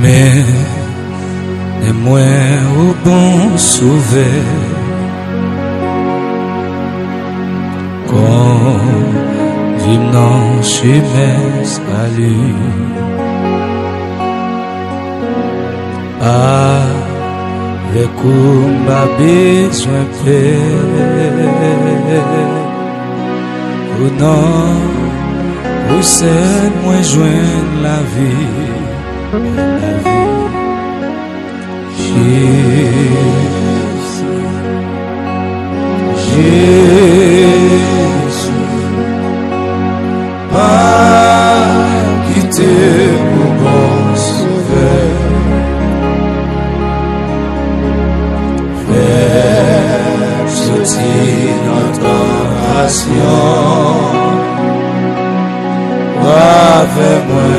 Mais moi au bon sauvé quand j'imnan chemin salut avec où m'a besoin paix ou non ou c'est moi joindre la vie. Jésus, pas quitter mon bon sauveur, faire sortir notre tentation, avec moi.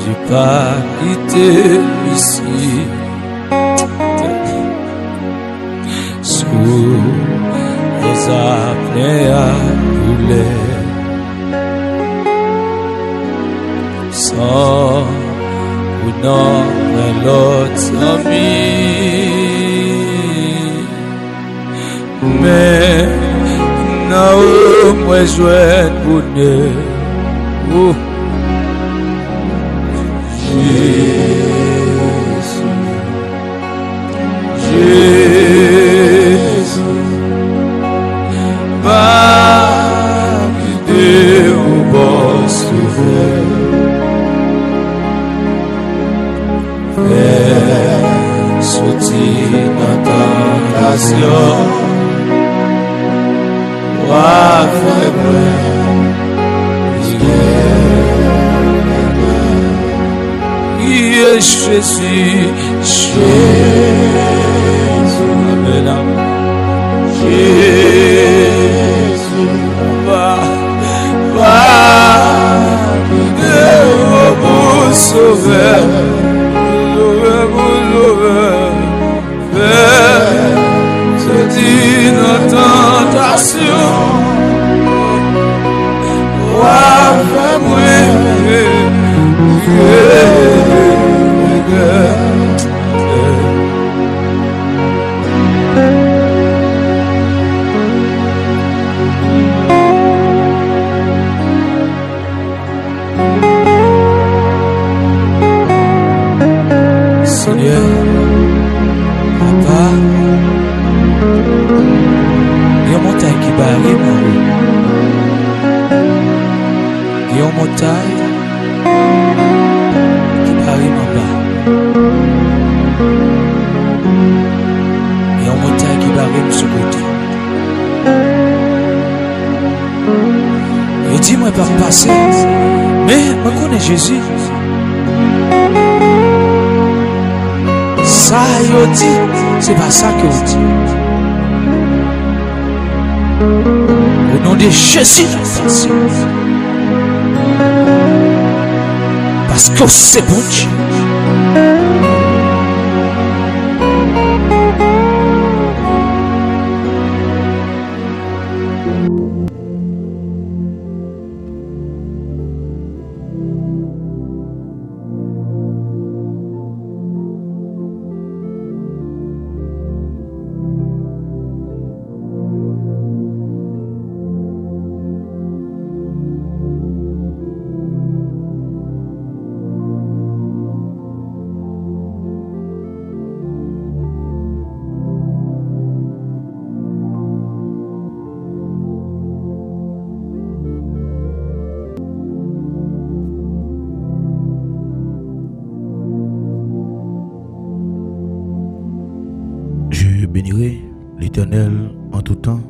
J'ai pas quitté ici sous les apnées à brûler sans ou non l'autre ami. Mais non, moi je vais bonheur. Jésus, pas quitter au bon sauveur, faire sortir notre tentation. Jésus, Jésus, Amen. Jésus, va, mon sauveur, faire sortir notre tentation. Seigneur, Papa, il y a une montagne qui barre moi. Il y a une montagne qui barre mon bas. Il y a une montagne qui barre mon ce côté. Il dit moi pas passer, mais je connais Jésus. Ça, il dit, c'est pas ça qu'il dit. Au nom de Jésus, parce que c'est bon Dieu. Je bénirai l'Éternel en tout temps.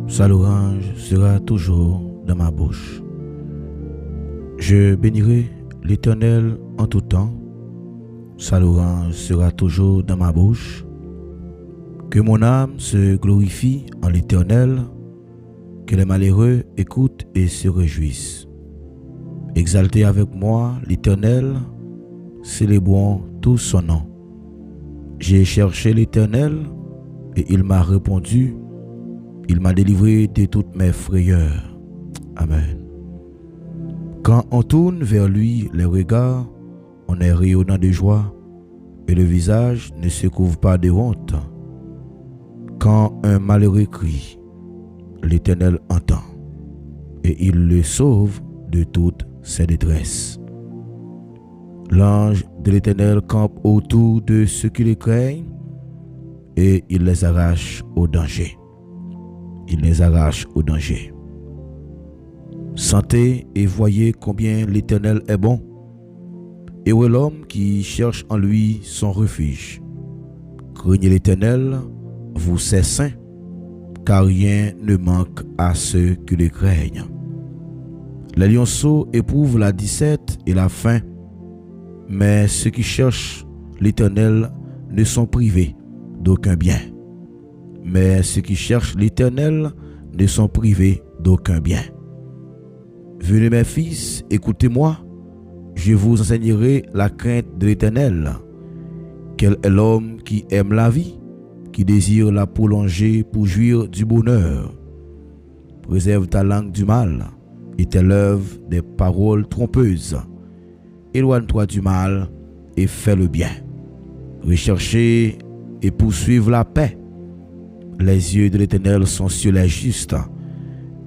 Sa louange sera toujours dans ma bouche. Je bénirai l'Éternel en tout temps. Sa louange sera toujours dans ma bouche. Que mon âme se glorifie en l'Éternel, que les malheureux écoutent et se réjouissent. Exaltez avec moi l'Éternel, célébrons tout son nom. J'ai cherché l'Éternel et il m'a répondu, il m'a délivré de toutes mes frayeurs. Amen. Quand on tourne vers lui les regards, on est rayonnant de joie et le visage ne se couvre pas de honte. Quand un malheureux crie, l'Éternel entend et il le sauve de toutes ses détresses. L'ange de l'Éternel campe autour de ceux qui le craignent et il les arrache au danger. Il les arrache au danger. Sentez et voyez combien l'Éternel est bon. Heureux l'homme qui cherche en lui son refuge. Craignez l'Éternel, vous ses saints, car rien ne manque à ceux qui le craignent. Les lionceaux éprouvent la disette et la faim, mais ceux qui cherchent l'Éternel ne sont privés d'aucun bien. Mais ceux qui cherchent l'Éternel ne sont privés d'aucun bien. Venez mes fils, écoutez-moi, je vous enseignerai la crainte de l'Éternel. Quel est l'homme qui aime la vie, qui désire la prolonger pour jouir du bonheur? Préserve ta langue du mal et tes lèvres des paroles trompeuses. Éloigne-toi du mal et fais le bien. Recherchez et poursuivre la paix. Les yeux de l'Éternel sont sur les justes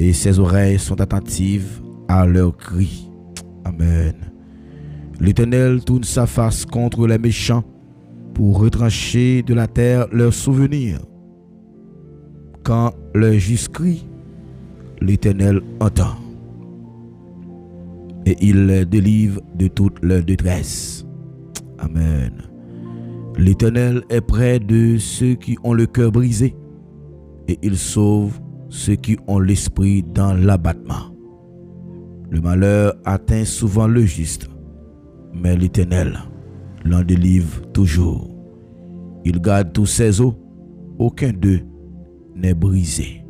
et ses oreilles sont attentives à leurs cris. Amen. L'Éternel tourne sa face contre les méchants pour retrancher de la terre leurs souvenirs. Quand le juste crie, l'Éternel entend et il les délivre de toute leur détresse. Amen. L'Éternel est près de ceux qui ont le cœur brisé et il sauve ceux qui ont l'esprit dans l'abattement. Le malheur atteint souvent le juste, mais l'Éternel l'en délivre toujours. Il garde tous ses os, aucun d'eux n'est brisé.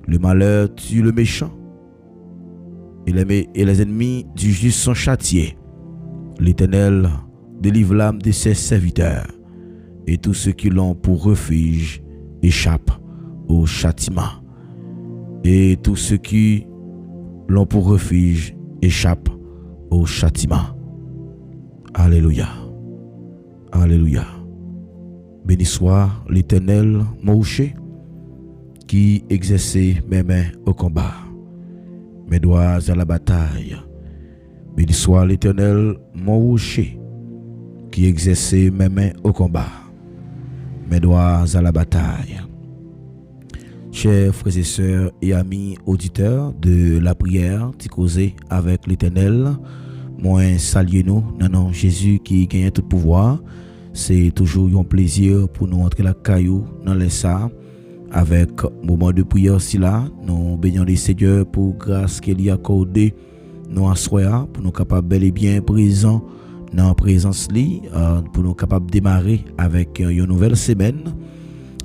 Le malheur tue le méchant, et les ennemis du juste sont châtiés. L'Éternel délivre l'âme de ses serviteurs, et tous ceux qui l'ont pour refuge échappent au châtiment. Et tous ceux qui l'ont pour refuge échappent au châtiment. Alléluia. Alléluia. Béni soit l'Éternel, mon rocher, qui exerçait mes mains au combat, mes doigts à la bataille. Béni soit l'Éternel, mon rocher, qui exerçait mes mains au combat, mes doigts à la bataille. Chers frères et sœurs et amis auditeurs de la prière, qui causez avec l'Éternel, moi saluez nous dans nom Jésus qui gagne tout pouvoir. C'est toujours un plaisir pour nous entrer la caillou dans les ça avec moment de prière si là. Nous bénissons le Seigneur pour grâce qu'il a accordé nous à soi pour nous capables bel et bien présents dans la présence li pour nous capables démarrer avec une nouvelle semaine.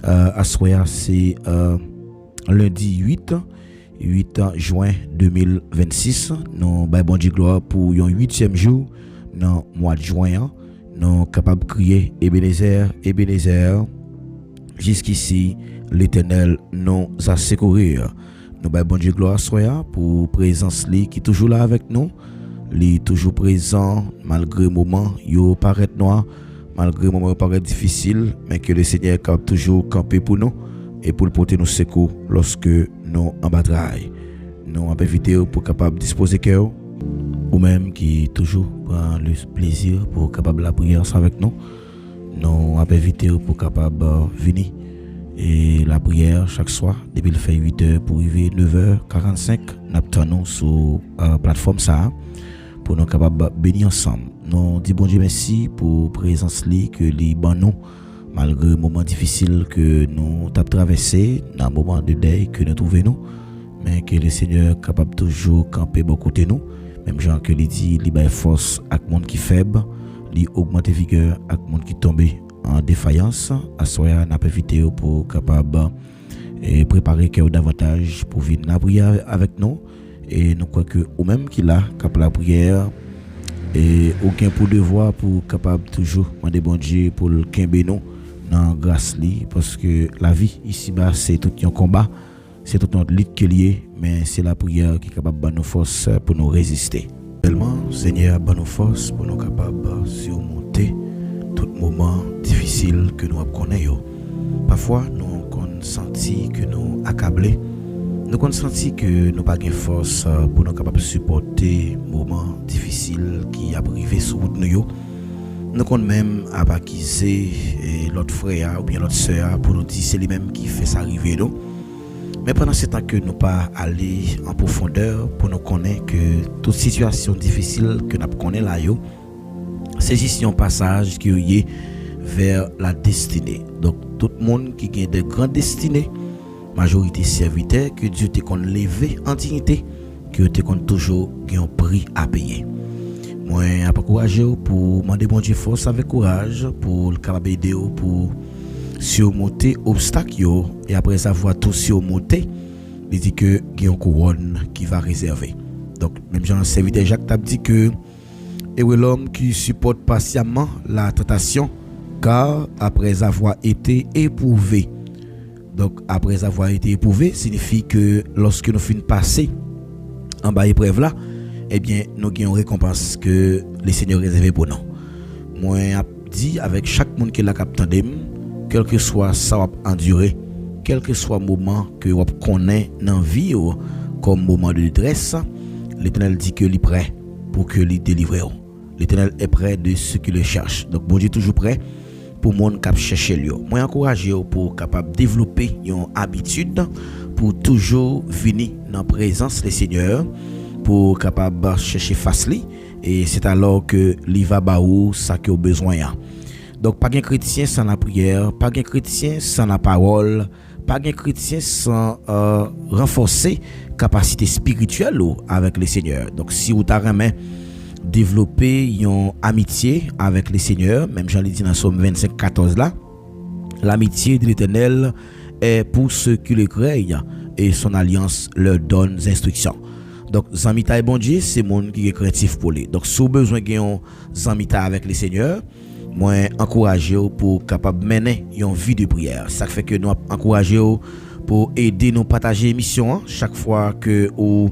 À soi c'est lundi 8 juin 2026. Nous bon Dieu gloire pour un 8e jour dans le mois de juin. Nous capables de crier Ebenezer, Ebenezer. Jusqu'ici, l'Éternel nous a secouru. Nous bon Dieu gloire soya pour présence li qui toujours là avec nous. Li toujours présent malgré moment yo paraît noir, malgré moment paraît difficile, mais que le Seigneur capable toujours camper pour nous et pour porter nos secours lorsque nous en bataille. Nous avons invité pour capable disposer cœur ou même qui toujours prend le plaisir pour capable la prière avec nous. Nous avons invité pour capable venir et la prière chaque soir depuis le fait 8h pour arriver 9h45 nous attendons sur plateforme ça pour nous capable bénir ensemble. Nous disons bon Dieu merci pour présence li que li ban nous malgré les moments difficiles que nous avons traversés, dans les moments de deuil que nous trouvons nous, mais que le Seigneur est capable toujours camper beaucoup de nous, même gens que il dit, il a force à monde qui est faible, il augmente vigueur à monde qui tombe en défaillance, à soi n'a pas évité pour capable et préparer cœur davantage pour venir la prière avec nous et nous croyons que ou même qu'il a capable la prière et aucun pour devoir pour capable toujours demander bon Dieu pour le kembe nous dans grâce li parce que la vie ici bas c'est tout un combat, c'est tout notre lutte qui est lié, mais c'est la prière qui est capable de nous force pour nous résister. Tellement Seigneur donne nous force pour nous capable surmonter tout moment difficile que nous connaissons. Parfois nous senti que nous accablés, nous avons senti que nous pas de force pour nous capables de supporter moments difficiles qui a arrivé sur nous. Nous avons même accuser l'autre frère ou bien l'autre sœur pour nous dire c'est lui-même qui fait ça arriver nous. Mais pendant ce temps que nous pas aller en profondeur pour nous connaître que toute situation difficile que nous connaissons là c'est juste un passage qui est vers la destinée. Donc tout le monde qui a de grandes destinées, majorité serviteurs que Dieu t'a levé en dignité, que t'a toujours un prix à payer. Moi, je encouragé pour demander bon Dieu force avec courage pour le capable aider pour surmonter obstacles et après avoir tout surmonté, il dit que il y a une couronne qui va réserver. Donc même Jean serviteur Jacques t'a dit que et l'homme qui supporte patiemment la tentation car après avoir été éprouvé. Donc après avoir été éprouvé signifie que lorsque nous finissons passer en bas épreuve là, eh bien nous avons une récompense que le Seigneur réservé pour nous. Moi dit avec chaque monde qui l'a capté, quel que soit ça va endurer, quel que soit le moment que vous connaissez dans la vie comme moment de détresse, l'Éternel dit que il est prêt pour que il délivre. L'Éternel est prêt de ceux qui le cherchent. Donc bon Dieu toujours prêt pour monde qui chercher lui. Moi encourager pour capable développer une habitude pour toujours venir dans la présence du Seigneur pour capable chercher face lui et c'est alors que il va baou ça que au besoin. Donc pas un chrétien sans la prière, pas un chrétien sans la parole, pas un chrétien sans renforcer capacité spirituelle avec le Seigneur. Donc si vous t'arrêtez développer une amitié avec le Seigneur, même Jean dit dans Somme 25:14 là, l'amitié de l'Éternel est pour ceux qui le craignent et son alliance leur donne des instructions. Donc zamita et bon Dieu, c'est monde qui est craintif pour lui. Donc si vous avez besoin de zamita avec le Seigneur, moi encourager pour capable mener une vie de prière. Ça fait que nous encourager pour aider nous partager émission chaque fois que vous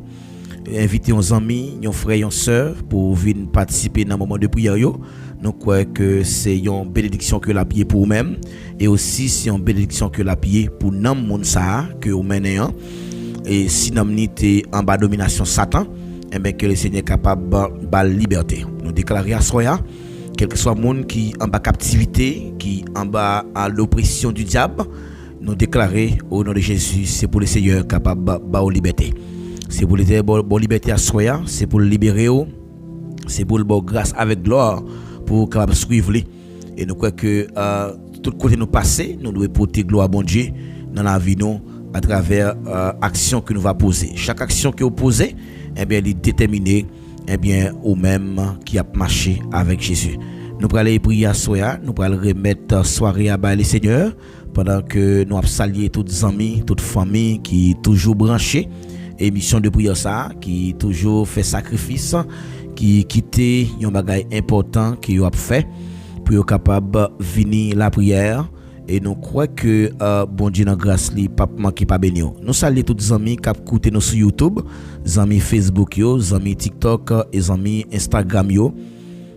inviter uns amis, uns frères, uns sœurs pour venir participer dans un moment de prière. Nous croyons que c'est une bénédiction que la prière pour vous-même et aussi c'est une bénédiction que la prière pour nous monde ça que vous menez et si nous sommes en bas domination Satan, et bien que le Seigneur est capable de liberté. Nous déclarons à soi quel que soit le monde qui en bas captivité, qui en bas à l'oppression du diable, nous déclarer au nom de Jésus, c'est pour le Seigneur capable de liberté. C'est pour les bonne liberté à soi, c'est pour le libérer, c'est pour le bon grâce avec gloire pour capable suivre lui. Et nous croyons que tout côté nous passer, nous devons porter gloire à bon Dieu dans la vie nous à travers action que nous va poser. Chaque action que vous posez, eh bien, elle est déterminée, eh bien, ou même qui a marché avec Jésus. Nous allons aller prier à soi, nous allons remettre soirée à bas le Seigneur pendant que nous allons saluer toutes les amis, toutes les familles qui toujours branchées. Émission de prière ça qui toujours fait sacrifice qui quitter un bagage important qui a fait pour être capable venir la prière et nous croyons que bon Dieu dans grâce li pas manquer pas béni. Nous saluons tous les amis qui écoutent nous sur YouTube, les amis Facebook yo, les amis TikTok et les amis Instagram yo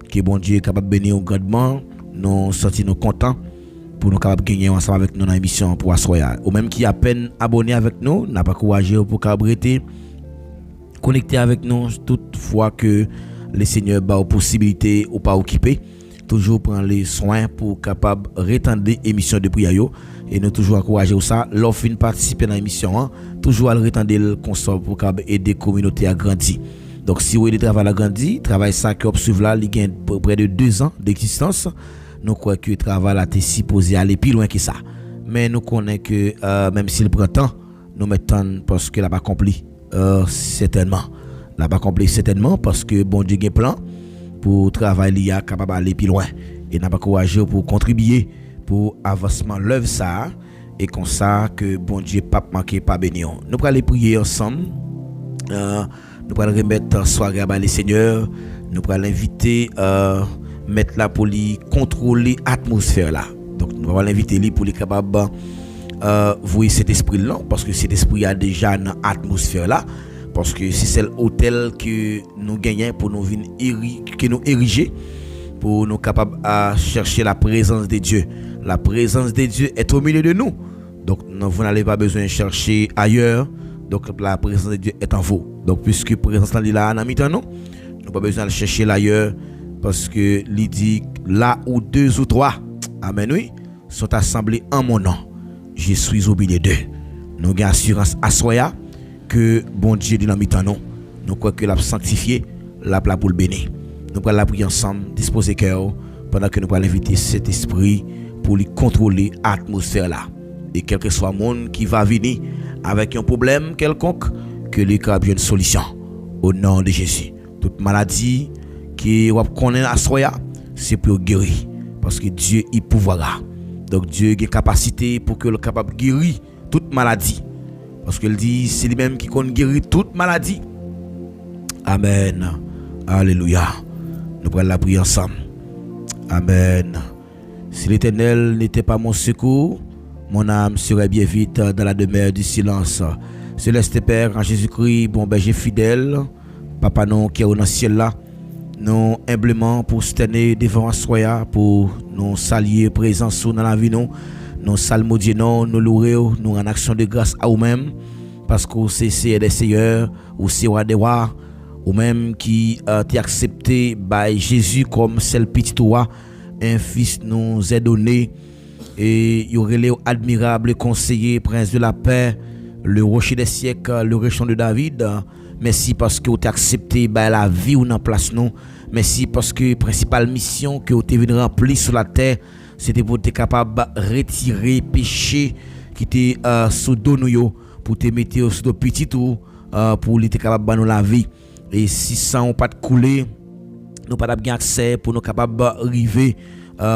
que bon Dieu est capable bénir grandement. Nous sortis nous contents pour nous capable gagner ensemble avec nous dans l'émission pour assoya. Ou même qui à peine abonné avec nous, n'a pas courageux pour rester connecté avec nous toute fois que le Seigneur ba aux possibilités ou pas occupé, toujours prendre les soins pour capable retendre émission de prière et nous toujours encourager ça l'offre participer dans l'émission toujours à retendre le consort pour capable aider communauté à grandir. Donc si vous avez travail à grandir, travail ça qui observe là, il gagne près de 2 ans d'existence. nous croyons que le travail là est supposé aller plus loin que ça. Mais nous connaissons que même s'il prend temps, nous mettons parce que l'a pas accompli certainement. L'a pas accompli certainement parce que bon Dieu a un plan pour travailler là capable d'aller plus loin et n'a pas courageux pour contribuer pour avancement l'œuvre ça et comme ça que bon Dieu pas manquer pas bénir. Nous allons prier ensemble. Nous allons remettre soirée à les Seigneur. Nous allons inviter mettre là pour lui contrôler l'atmosphère là. Donc nous allons l'inviter lui pour lui capable voir cet esprit là parce que cet esprit a déjà dans l'atmosphère là parce que c'est l'hôtel que nous gagnons pour nous venir que nous ériger pour nous capables à chercher la présence de Dieu. La présence de Dieu est au milieu de nous. Donc vous n'avez pas besoin de chercher ailleurs. Donc la présence de Dieu est en vous. Donc puisque la présence de Dieu est là, nous n'avons pas besoin de chercher ailleurs parce que il dit là où 2 ou 3 amen oui sont assemblés en mon nom, je suis au milieu d'eux. Nous avons assurance à soi que bon Dieu dit dans nous. Nous croyons que l'a sanctifié, l'a pour le bénir. Nous allons la prier ensemble, disposer cœur pendant que nous allons inviter cet esprit pour lui contrôler l'atmosphère là. Et quel que soit le monde qui va venir avec un problème quelconque, que les cas ait une solution. Au nom de Jésus. Toute maladie qui va connaître à soi, c'est pour guérir. Parce que Dieu y pouvoira. Donc Dieu a une capacité pour que le capable guérir toute maladie. Parce qu'il dit, c'est lui-même qui peut guérir toute maladie. Amen. Alléluia. Nous allons la prier ensemble. Amen. Si l'Éternel n'était pas mon secours, mon âme serait bien vite dans la demeure du silence. Céleste Père, en Jésus-Christ, bon berger fidèle, Papa non qui est au ciel là, nous humblement pour se tenir devant soi, pour nous saluer présence dans la vie nous salmodier nous louer, nous en action de grâce à vous-même, parce que c'est des seigneurs, ou c'est roi des rois, ou même qui t'es accepté by Jésus comme seul petit roi, un fils nous est donné, et il y aurait l'admirable conseiller, prince de la paix, le rocher des siècles, le réchant de David. Merci parce que vous avez accepté la vie ou dans place nous. Merci parce que la principale mission que vous avez venu remplir sur la terre, c'était pour être capable de retirer le péché qui était sous nous, pour te mettre sur le petit tout, pour être capable de nous la vie. Et si ça n'a pas de couler, nous pas bien accès pour nous capables d'arriver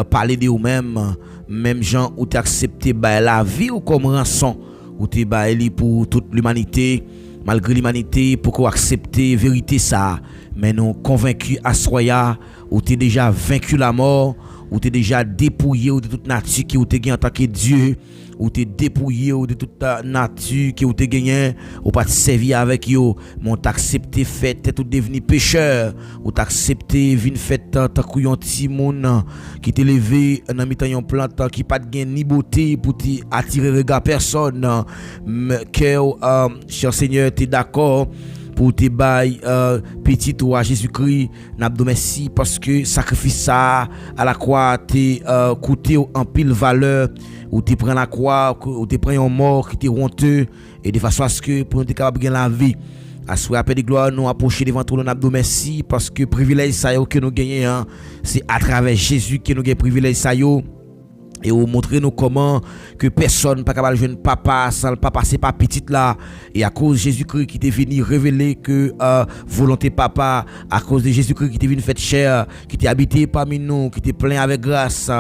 parler de nous-mêmes, même gens où tu accepté la vie ou comme rançon, où tu es pour toute l'humanité, malgré l'humanité, pour qu'on accepte la vérité ça, mais nous convaincus à soya, où tu es déjà vaincu la mort, où tu es déjà dépouillé de toute nature qui tu gagné en tant que Dieu, où tu es dépouillé de toute nature qui tu gagné, ou pas te servir avec yo, mais tu accepté fait tout devenu pécheur, ou tu accepté vinn fait tant que un petit monde qui t'est levé dans mitan yon plante qui pas de ni beauté pour attirer regard personne, que cher Seigneur tu es d'accord pour te bail petit toi Jésus-Christ, n'a merci parce que sacrifice ça à la croix t'es coûté en pile valeur, ou tu prends la croix, ou tu prends un mort qui t'est honteux, et de façon à ce que pour nous capable de la vie. À ce après de gloire nous approcher devant tout le monde merci parce que privilège ça que nous gagnons, c'est à travers Jésus que nous gagnons privilège ça yo. Et vous montrer nous comment que personne pas capable de jouer papa sans le papa c'est pas petit là, et à cause de Jésus-Christ qui est venu révéler que volonté papa, à cause de Jésus-Christ qui est venu faire chair, qui était habité parmi nous, qui était plein avec grâce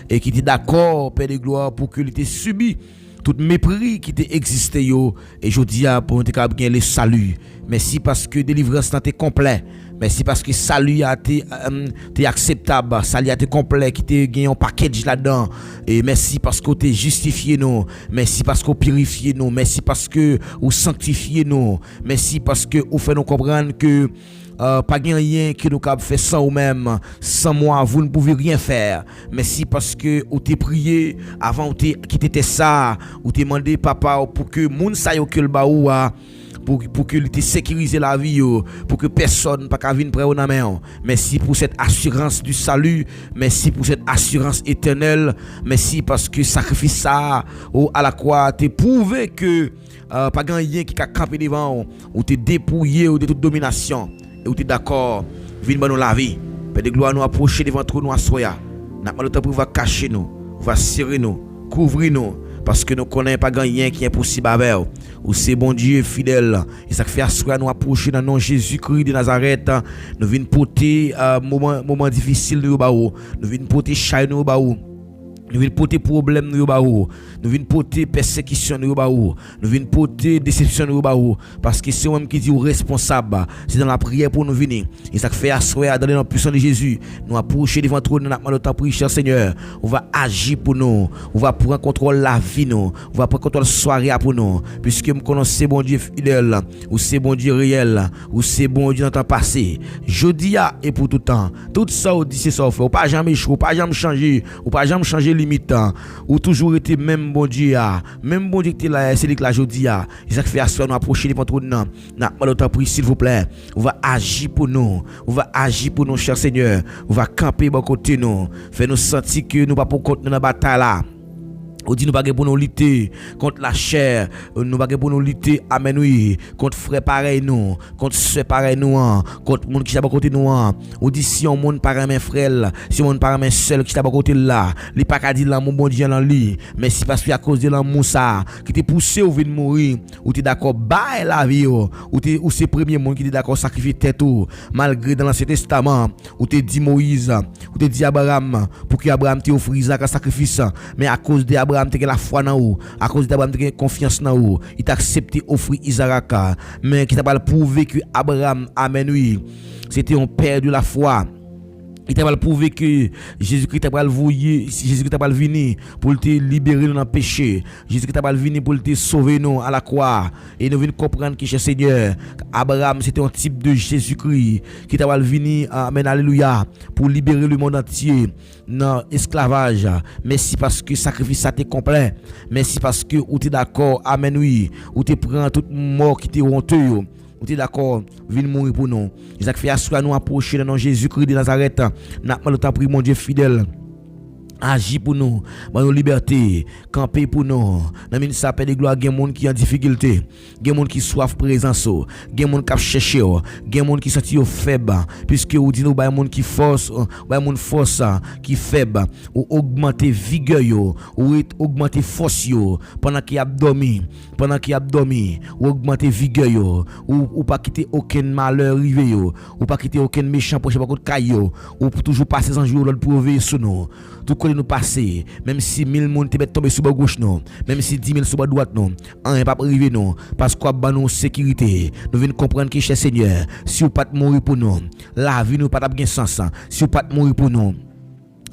et qui était d'accord Père de gloire pour que il était subi tout mépris qui était existé yo, et je dis pour nous capable gagner le salut. Merci parce que délivrance était complet. Merci parce que salut a été acceptable, salut a été complet, qui te gagné un package là-dedans. Et merci parce que tu justifié nous. Merci parce que purifié nous. Merci parce que vous sanctifié nous. Merci parce que vous fait nous comprendre que pas rien que nous capable faire sans vous-même. Sans moi, vous ne pouvez rien faire. Merci parce que vous t'es prié avant qui t'était ça, vous t'es demandé papa pour que moun sa yo que le baoua, pour que te sécuriser la vie, pour que personne pas venir près au main. Merci pour cette assurance du salut, merci pour cette assurance éternelle, merci parce que sacrifice ça à la croix t'es prouvé que pas rien qui a campé devant ou t'es dépouillé de toute domination, et ou t'es d'accord venir nous la vie. Père de gloire nous approcher devant trop nous assoya. N'a pas le temps pour va cacher nous, va serrer nous, couvrir nous. Parce que nous connaissons pas rien qui est possible avec vous. Ou c'est bon Dieu fidèle. Et ça fait assurer nous approcher dans le nom de Jésus-Christ de Nazareth. Nous venons porter moment difficile nous baou. Nous venons porter chai nous baou. Nous venons porter problème nous baou. Nous venons porter persécution nous baou. Nous venons porter déception nous baou. Parce que c'est moi qui dit responsable. C'est dans la prière pour nous venir. Et ça fait assurer dans le nom puissant de Jésus. Nous approcher devant toi nous avons notre prière cher Seigneur. On va agir pour nous. On va prendre contrôle la vie nous. On va prendre contrôle la soirée pour nous. Puisque nous connaissons c'est bon Dieu fidèle. Ou c'est bon Dieu réel. Ou c'est bon Dieu dans le temps passé. Jeudi et pour tout temps. Tout ça on dit c'est ça on fait. Ou pas jamais échouer. Ou pas jamais changer. Ou pas jamais changer limitant. Ou toujours été même bon Dieu. Même bon Dieu qui est là. C'est lui qui l'a jeudi. Et ça fait assurer nous approcher devant toi nous. N'a pas le temps pour s'il vous plaît. On va agir pour nous. On va agir pour nous cher Seigneur. On va camper bon côté nous. Fait nous sentir que nous pas pour contre dans la bataille là. On dit nous pas pour nous lutter contre la chair, nous pas pour nous lutter amen oui, contre frère pareil nous, contre sœur pareil nous, contre monde qui est à côté nous. On dit si on monde pareil mes frères, si on monde pareil mes sœurs qui est à côté là, li pas ka dire là mon bon Dieu dans lui, mais si parce que à cause de l'amour ça qui t'est poussé ou venir mourir, ou t'es d'accord bailler la vie ou c'est premier monde qui est d'accord sacrifier tête ou malgré dans l'Ancien Testament, ou t'es dit Moïse, ou t'es dit Abraham pour que Abraham t'ait offert Isaac en sacrifice, mais à cause de Abraham te la foi dans ou à cause d'Abraham te confiance dans ou il t'a accepté offrir Isaac mais qui t'a pas prouvé que Abraham amen oui c'était un père de la foi. Il t'a pas prouvé que Jésus-Christ t'a pas voué, Jésus-Christ t'a pas venir pour te libérer dans le péché. Jésus-Christ t'a pas venir pour te sauver nous à la croix. Et nous venons comprendre que cher Seigneur, Abraham c'était un type de Jésus-Christ qui t'a pas venir amen alléluia pour libérer le monde entier dans l'esclavage. Merci parce que sacrifice ça t'est complet. Merci parce que ou t'es d'accord amen oui, ou t'es prend toute mort qui t'est honteux. Vous êtes d'accord, venez mourir pour nous. Ils ont fait assurer nous approcher dans Jésus-Christ de Nazareth. Nous avons le temps pour mon Dieu fidèle. Agis pour nous, nos liberté, camper pour nous. Dans le sapin de gloire, il y a des gens qui ont en difficulté, il y a des gens qui soif présence, il y a des gens qui cherchent, il y a des gens qui sont faibles, puisque vous dites nous, il y a des gens qui force, il y a des gens force qui faible, ou augmenter vigueur, ou augmenter force pendant qu'il a dormi, ou augmenter vigueur, ou pas quitter aucun malheur arrivé, ou pas quitter aucun méchant proche par contre caillou, ou toujours passer un jour pour veiller sur nous. Tout nous passer, même si 1000 monde te tomber sur gauche non, même si 10 000 sur droite non, rien pas arriver non, parce qu'on a nous sécurité. Nous venons comprendre que cher Seigneur, si vous pas mourir pour nous, la vie nous pas de sens. Si vous pas mourir pour nous,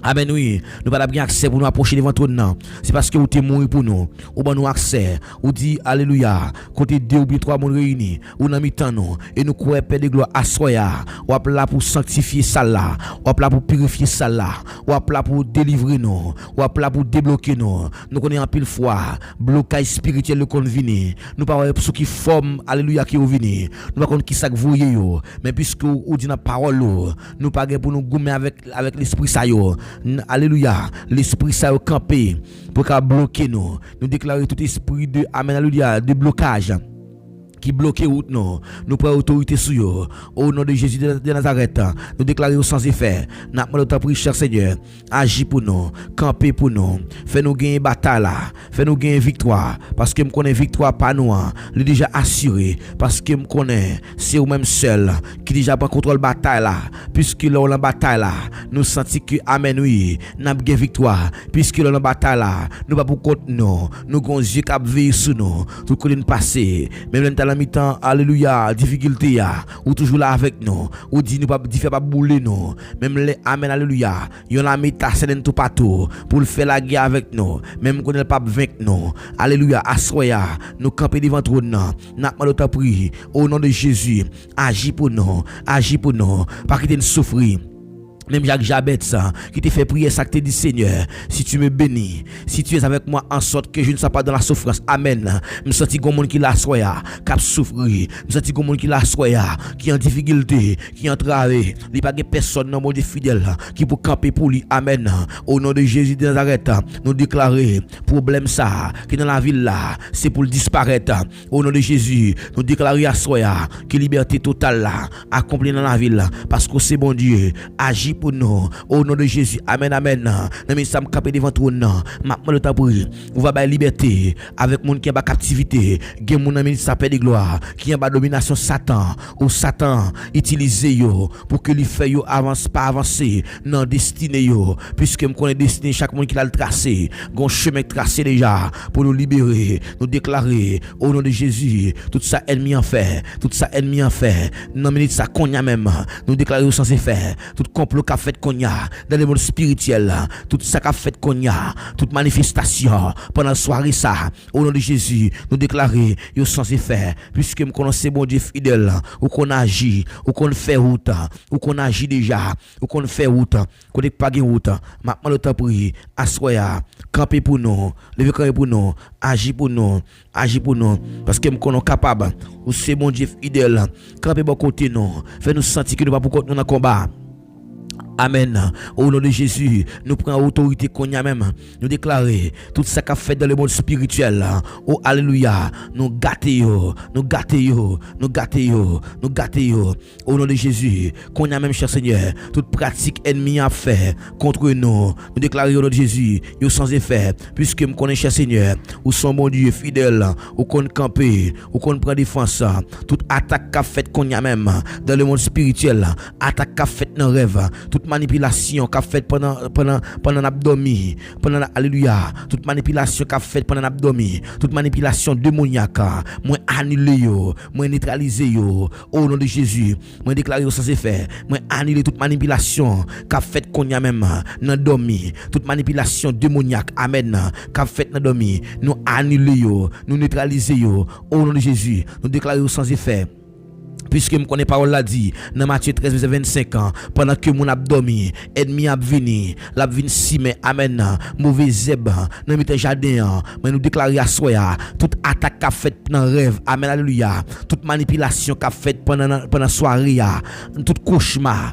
amen oui, nous pas bien accès pour nous approcher devant toi non. C'est parce que vous t'es mort pour nous. Ou ben nous accès, ou dit alléluia, côté 2 ou bien 3 monde réunis, ou dans mi-temps nous et nous croyons Père de gloire à soya, ou là pour sanctifier ça là, ou là pour purifier ça là, ou là pour délivrer nous, ou là pour débloquer nous. Nous connaissons en pile fois blocage spirituel le qu'on vini. Nous pas ce qui forme alléluia qui vini. Nous pas connait qui ça voyer yo, mais puisque ou dit dans parole nous pas pour nous gommer avec l'esprit ça yo. Alléluia, l'esprit ça campé pour qu'à bloquer nous déclarer tout esprit de amen alléluia de blocage qui bloque route nous prenons autorité sur eux au nom de Jésus de Nazareth. Nous déclarons sans effet. N'a pas notre prière cher Seigneur, agis pour nous, camper pour nous, fais nous gagner bataille là, fais nous gagner victoire parce que me connais victoire pas nous, il déjà assuré parce que me connais c'est ou même seul qui déjà prend contrôle bataille là, puisque là la bataille là, nous senti que amen oui, n'a gagné victoire puisque là la bataille là, nous pas pour compte nous gon Dieu qui veille sur nous, tout connaît passer, même mi-temps, alléluia, difficulté ou toujours là avec nous, ou dit nous pas faire pas bouler nous, même les amen alléluia, yon la meta c'est tout partout pour le faire la guerre avec nous, même qu'on ne pas vaincre nous, alléluia, assoya, nous camper devant trône, n'a pas notre prière au nom de Jésus, agis pour nous, pas quitter nous souffrir. Même Jacques Jabet ça, qui te fait prier ça que te dit Seigneur, si tu me bénis, si tu es avec moi en sorte que je ne sois pas dans la souffrance, amen. Me senti comme monde qui la soya, qui a souffri, me senti comme monde qui la soya, qui est en difficulté, qui est entravé, il n'y a pas personne dans le monde fidèle qui peut camper pour lui, amen. Au nom de Jésus de Nazareth, nous déclarer problème ça, qui est dans la ville là, c'est pour le disparaître. Au nom de Jésus, nous déclarer à soya, que liberté totale là, accomplie dans la ville, parce que c'est bon Dieu, agit pour nous. Au nom de Jésus. Amen, amen. Nous sommes campés devant tout. Maintenant, le temps pour vous va la liberté avec monde qui est en captivité. Gen moun nan ministère paix de gloire qui est en domination Satan ou Satan utilisé yo pour que lui fait yo avance pas avancer dans destinée yo puisque me connaît destinée chaque monde qui l'a tracé, gon chemin tracé déjà pour nous libérer, nous déclarer au nom de Jésus tout ça ennemi en fait, tout ça ennemi en fait. Dans minute ça konya même, nous déclarer sans effet, tout complot qu'a fait konya dans le monde spirituel, tout ça qu'a fait konya, toute manifestation pendant la soirée ça au nom de Jésus, nous déclarer yo sans effet puisque me connaissez bon Dieu fidèle ou qu'on agit ou qu'on fait route ou qu'on agit déjà ou qu'on fait route qu'on n'est pas gain route maintenant le temps pour assoya camper pour nous lever camper pour nous agir pour nous parce que me connaissons capable ou c'est bon Dieu fidèle camper bon côté nous fait nous sentir que nous pas pour nous dans combat. Amen. Au nom de Jésus, nous prenons autorité qu'on y a même. Nous déclarer tout ça qu'a fait dans le monde spirituel. Oh alléluia. Nous gâter yo. Au nom de Jésus, qu'on y a même cher Seigneur, toute pratique ennemi a fait contre nous. Nous déclarer au nom de Jésus, yo sans effet, puisque nous connaissons cher Seigneur, ou son bon Dieu fidèle, ou qu'on camper, ou qu'on prend défense. Toute attaque qu'a fait qu'on y a même dans le monde spirituel, attaque qu'a fait dans rêve, toute manipulation qu'a fait pendant l'abdomen, alléluia, toute manipulation qu'a fait pendant l'abdomen, toute manipulation démoniaque, moi annuler yo, moi neutraliser yo, au nom de Jésus, moi déclarer sans effet, moi annuler toute manipulation qu'a fait qu'on y a même dans dormi, toute manipulation démoniaque, amen, qu'a fait dans dormi, nous annuler yo, nous neutraliser yo, au nom de Jésus, nous déclarer sans effet. Puisque me connais parole l'a dit dans Matthieu 13 verset 25 ans pendant que mon abdomen ennemi a venu la vinn si mais amen mauvais zeb dans mi jardin mais nous déclarer à soya toute attaque qu'a fait dans rêve amen alléluia toute manipulation qu'a fait pendant soirée tout cauchemar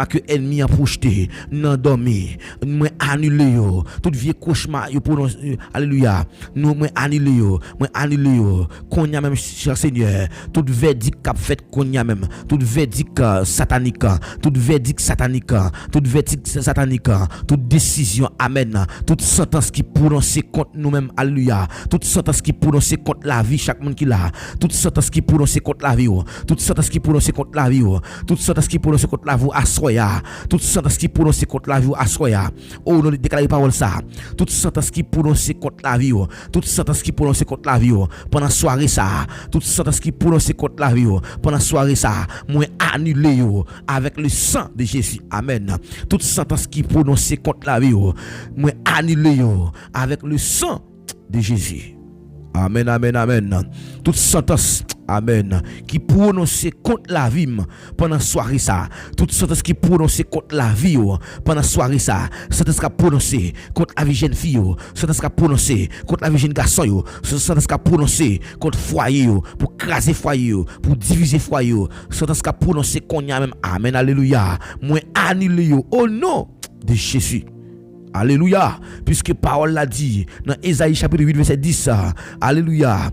que ennemi a projeté dans dormi moi annuler yo tout vieux cauchemar yo pour alléluia nous moi annuler yo qu'on y a même cher Seigneur tout verdict qu'a fait qu'on y a même tout verdict satanique toute décision amen toute sentence qui prononce contre nous-mêmes alléluia toute sentence qui prononce contre la vie chaque monde qui l'a toute sentence qui prononce contre la vie toute sentence qui prononce contre la vie toute sentence qui prononce contre la vie assoya toute sentence qui prononce contre la vie assoya oh nous déclarer parole ça toute sentence qui prononce contre la vie toute sentence qui prononce contre la vie pendant soirée ça toute sentence qui prononce contre la vie pendant soirée ça moi annuler yo avec le sang de Jésus amen toute sentence qui prononce contre la vie moi annuler yo avec le sang de Jésus amen toute sentence amen qui prononce contre la vie pendant soirée ça toute sentence qui prononce contre la vie pendant soirée ça sentence qui prononce contre la vie jeune fille sentence qui prononce contre la vie jeune garçon sentence qui prononce contre foyer pour craser foyer pour diviser foyer sentence qui prononce qu'on y a même amen alléluia moi annuler au nom de Jésus. Alléluia, puisque parole l'a dit dans Ésaïe chapitre 8 verset 10. Alléluia.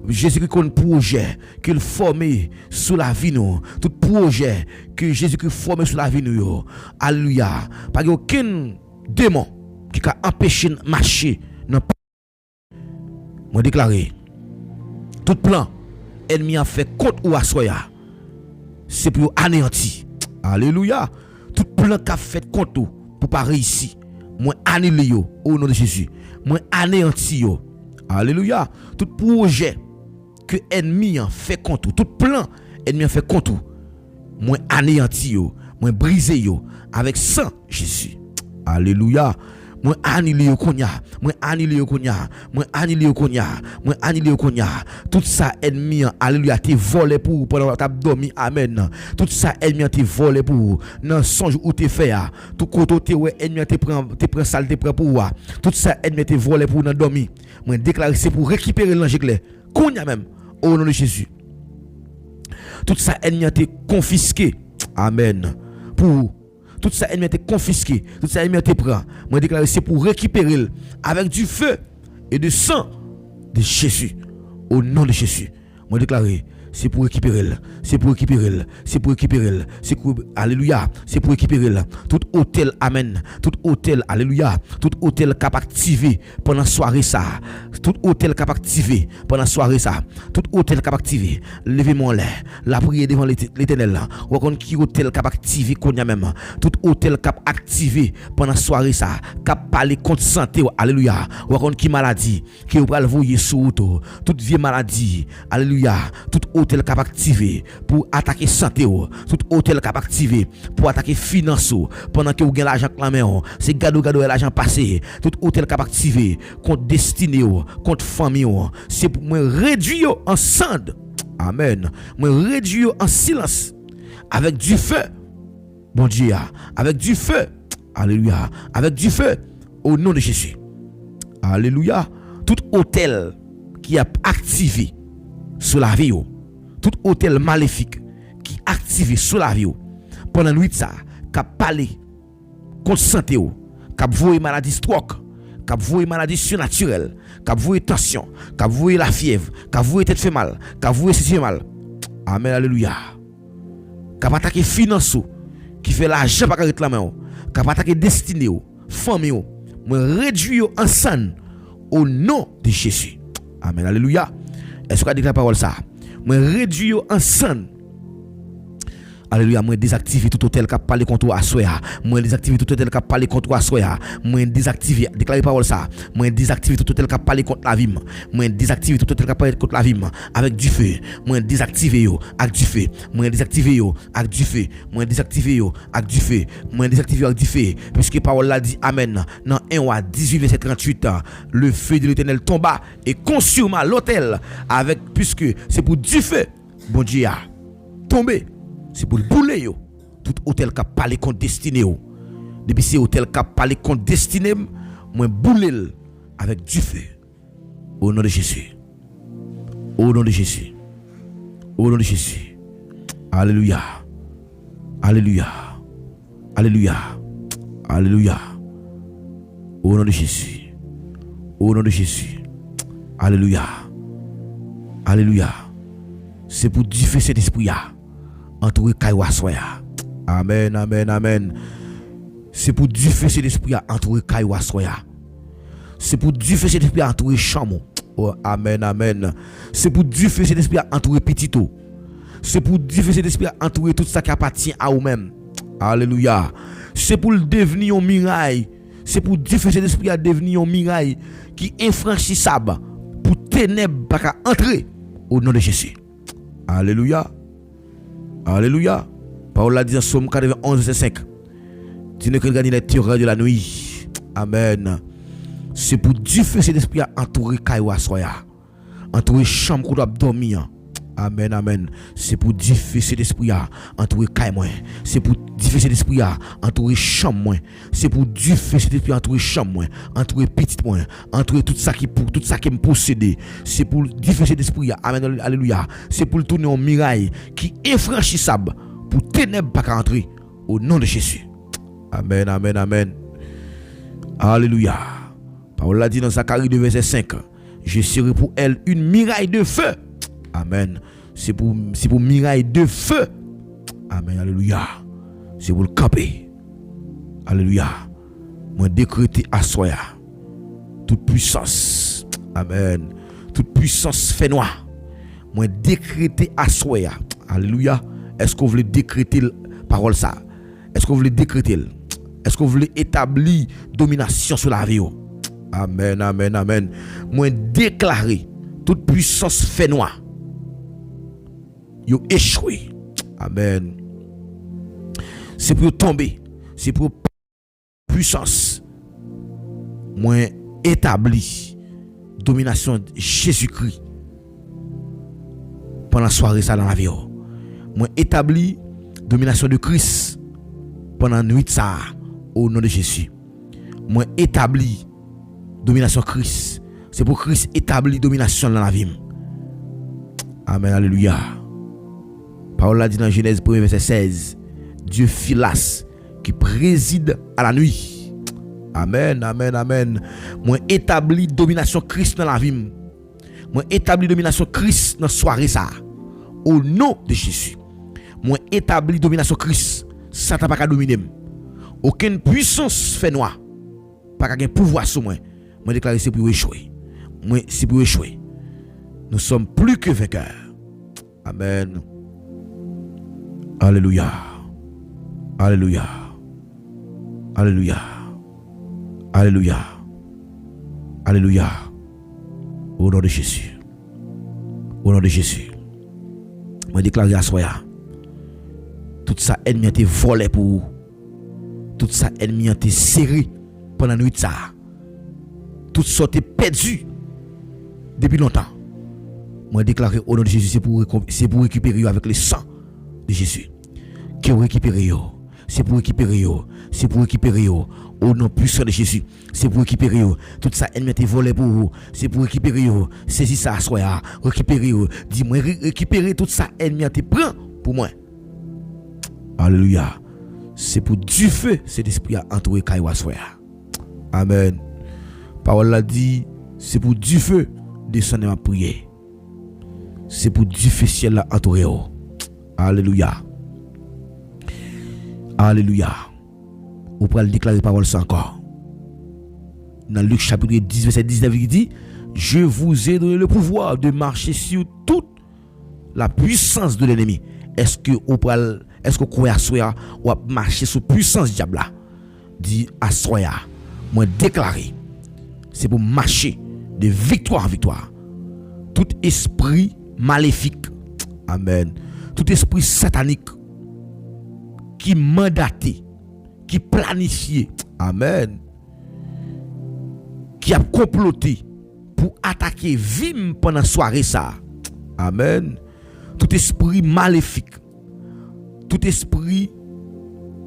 Jésus-Christ a un projet qu'il formé sous la vie nous. Tout projet que Jésus-Christ formé sous la vie nous. Alléluia. Pas aucun démon qui a empêché de marcher. Moi déclaré tout plan ennemi a fait contre ou assoya. C'est pour anéantir. Alléluia. Tout plan qu'a fait contre ou pour pas réussir. Moi annuler yo au nom de Jésus. Moi anéantir yo. Alléluia. Tout projet que ennemi a fait contre, tout plan ennemi a fait contre, moi anéantir yo, moi briser yo avec sang Jésus. Alléluia. Moi annuler yo konya, moi annuler yo konya, moi annuler yo konya, moi annuler yo konya. Tout ça ennemi alléluia t'es volé pour pendant t'as dormi amen. Tout ça ennemi t'es volé pour dans songe où t'es fait tout côté ouais ennemi t'es prend sale t'es prend pour tout ça ennemi t'es volé pour dans dormi. Moi déclarer c'est pour récupérer l'ange clair. Konya même au nom de Jésus. Tout ça ennemi t'es confisqué. Amen. Pour tout ça ennemi était confisqué, tout ça ennemi était pris. Moi déclaré c'est pour récupérer avec du feu et du sang de Jésus. Au nom de Jésus. Moi déclaré c'est pour récupérer, c'est pour récupérer, c'est pour récupérer, c'est pour, alléluia, c'est pour récupérer. Tout hôtel, amen, tout hôtel, alléluia, tout hôtel cap activé pendant soirée ça, tout hôtel cap activé pendant soirée ça, tout hôtel cap activé, levez-moi là, la prière devant l'Éternel, ou qu'on qui hôtel cap activé qu'on y a même, tout hôtel cap activé pendant soirée ça, cap parler contre santé, alléluia, ou qu'on qui maladie, qui ou pral voyer sous toute vieille maladie, alléluia, tout hôtel cap activé pour attaquer santé, tout hôtel cap activé pour attaquer finance pendant que vous gagnez l'argent clamé, c'est gado l'argent passé, tout hôtel cap activé contre destiné, contre famille, c'est pour moi réduire en cendre, amen, moi réduire en silence avec du feu, bon Dieu, avec du feu, alléluia, avec du feu au nom de Jésus, alléluia. Tout hôtel qui a activé sur la vie, tout hôtel maléfique qui a activé sur la vie pendant la nuit ça, qui a parlé contre santé, qui a voué maladie stroke, qui a voué maladie surnaturelle, qui a voué tension, qui a voué la fièvre, qui a voué tête fait mal, qui a voué ceci fait mal. Amen, alléluia. Qui a attaqué finance, qui fait l'argent pas arrêter la main, qui a attaqué destinée, famille, moi réduire ensemble au nom de Jésus. Amen, alléluia. Est-ce qu'on a dit la parole ça? Moi réduire ensemble. Alléluia, moi désactiver tout hôtel qui a parlé contre Assoya. Moi désactiver tout hôtel qui a parlé contre Assoya. Moi désactiver, déclarer parole ça. Moi désactiver tout hôtel qui a parlé contre la vie. Moi désactiver tout hôtel qui a parlé contre la vie avec du feu. Moi désactiver yo avec du feu. Moi désactiver yo avec du feu. Moi désactiver yo avec du feu. Moi désactiver avec du feu. Puisque parole là dit amen. Dans 1 Roi 18 verset 38, le feu de l'Éternel tomba et consuma l'hôtel avec, puisque c'est pour du feu. Bon Dieu a tombé. C'est pour bouler yo. Tout hôtel qui a parlé contre destiné yo. Depuis c'est hôtel qui a parlé contre destiné, moi bouler avec du feu. Au nom de Jésus. Au nom de Jésus. Au nom de Jésus. Alléluia. Alléluia. Alléluia. Alléluia. Au nom de Jésus. Au nom de Jésus. Alléluia. Alléluia. C'est pour du feu cet esprit là. Entouré Kaiwa Soya. Amen, amen, amen. C'est pour du feu cet esprit à entourer Kaiwa Soya. C'est pour du feu cet esprit à entourer Chamon. Oh, amen, amen. C'est pour du feu cet esprit à entourer Petito. C'est pour du feu cet esprit à entourer tout ça qui appartient à vous-même. Alléluia. C'est pour le devenir un mirail. C'est pour du feu cet esprit à devenir un mirail qui infranchissable pour ténèbres pas entrer au nom de Jésus. Alléluia. Alléluia. Parole là dit dans Somme 91 verset 5. Tu ne peux gagner les terreurs de la nuit. Amen. C'est pour du feu cet esprit à entourer Kaiwa Soya. Entourer chambre qu'on doit dormir. Amen, amen. C'est pour du feu cet esprit à entourer Kaiwa. C'est pour du feu cet esprit à entourer chambre. C'est pour du feu cet esprit à entourer chambre. Entourer petite moins. Entourer tout ça qui me possède. C'est pour du feu cet esprit à. Amen, alléluia. C'est pour le tourner en mirail qui est infranchissable pour ténèbres pas entrer au nom de Jésus. Amen, amen, amen. Alléluia. Paul l'a dit dans Zacharie 2 verset 5. Je serai pour elle une miraille de feu. Amen. C'est pour miraille de feu. Amen, alléluia. C'est pour le camper. Alléluia. Moi décréter à soya toute puissance. Amen. Toute puissance fait noir. Moi décréter à soya. Alléluia. Est-ce que vous voulez décréter la parole ça? Est-ce que vous voulez décréter? Est-ce que vous voulez établir domination sur la vie? Amen, amen, amen. Moi déclarer toute puissance fait noir. Yo échoué. Amen. C'est pour tomber. C'est pour puissance. Moi établi domination de Jésus-Christ pendant la soirée ça dans la vie. Moi établi domination de Christ pendant la nuit ça au nom de Jésus. Moi établi domination Christ. C'est pour Christ établi domination dans la vie. Amen, alléluia. Paul l'a dit dans Genèse 1 verset 16. Dieu Philas qui préside à la nuit. Amen, amen, amen. Moi établi domination Christ dans la vie. Moi établi domination Christ dans la soirée ça. Au nom de Jésus. Moi établi domination Christ. Satan pas qu'à dominer. Aucune puissance fait noir. Pas qu'à pouvoir sur moi. Moi déclare c'est pour échouer. Moi c'est pour échouer. Nous sommes plus que vainqueurs. Amen. Alléluia. Alléluia. Alléluia. Alléluia. Alléluia. Au nom de Jésus. Au nom de Jésus. Moi déclare à soi. Tout ça ennemi a été volé pour vous. Tout ça ennemi a été serré pendant la nuit ça. Tout ça a été perdu depuis longtemps. Moi déclare au nom de Jésus c'est pour récupérer avec le sang de Jésus. Qui récupérer yo. C'est pour récupérer yo. C'est pour récupérer yo. Au nom puissant de Jésus, c'est pour récupérer yo. Tout ça ennemi a été volé pour vous. C'est pour récupérer yo. Saisis ça soya, récupérer yo. Dis-moi récupérer tout ça ennemi a été prend pour moi. Alléluia. C'est pour du feu cet esprit a entouré Kaiwa soya. Amen. Parole l'a dit, c'est pour du feu descendre à prier. C'est pour du feu ciel là entouré. Alléluia. Alléluia. Vous pouvez déclarer parole ça encore. Dans Luc chapitre 10, verset 19, il dit: je vous ai donné le pouvoir de marcher sur toute la puissance de l'ennemi. Est-ce que vous croyez à soi ou à marcher sur la puissance du diable là? Dit à soi, moi déclarer. C'est pour marcher de victoire en victoire. Tout esprit maléfique, amen. Tout esprit satanique qui mandaté, qui planifié, amen, qui a comploté pour attaquer Vim pendant la soirée ça, amen. Tout esprit maléfique, tout esprit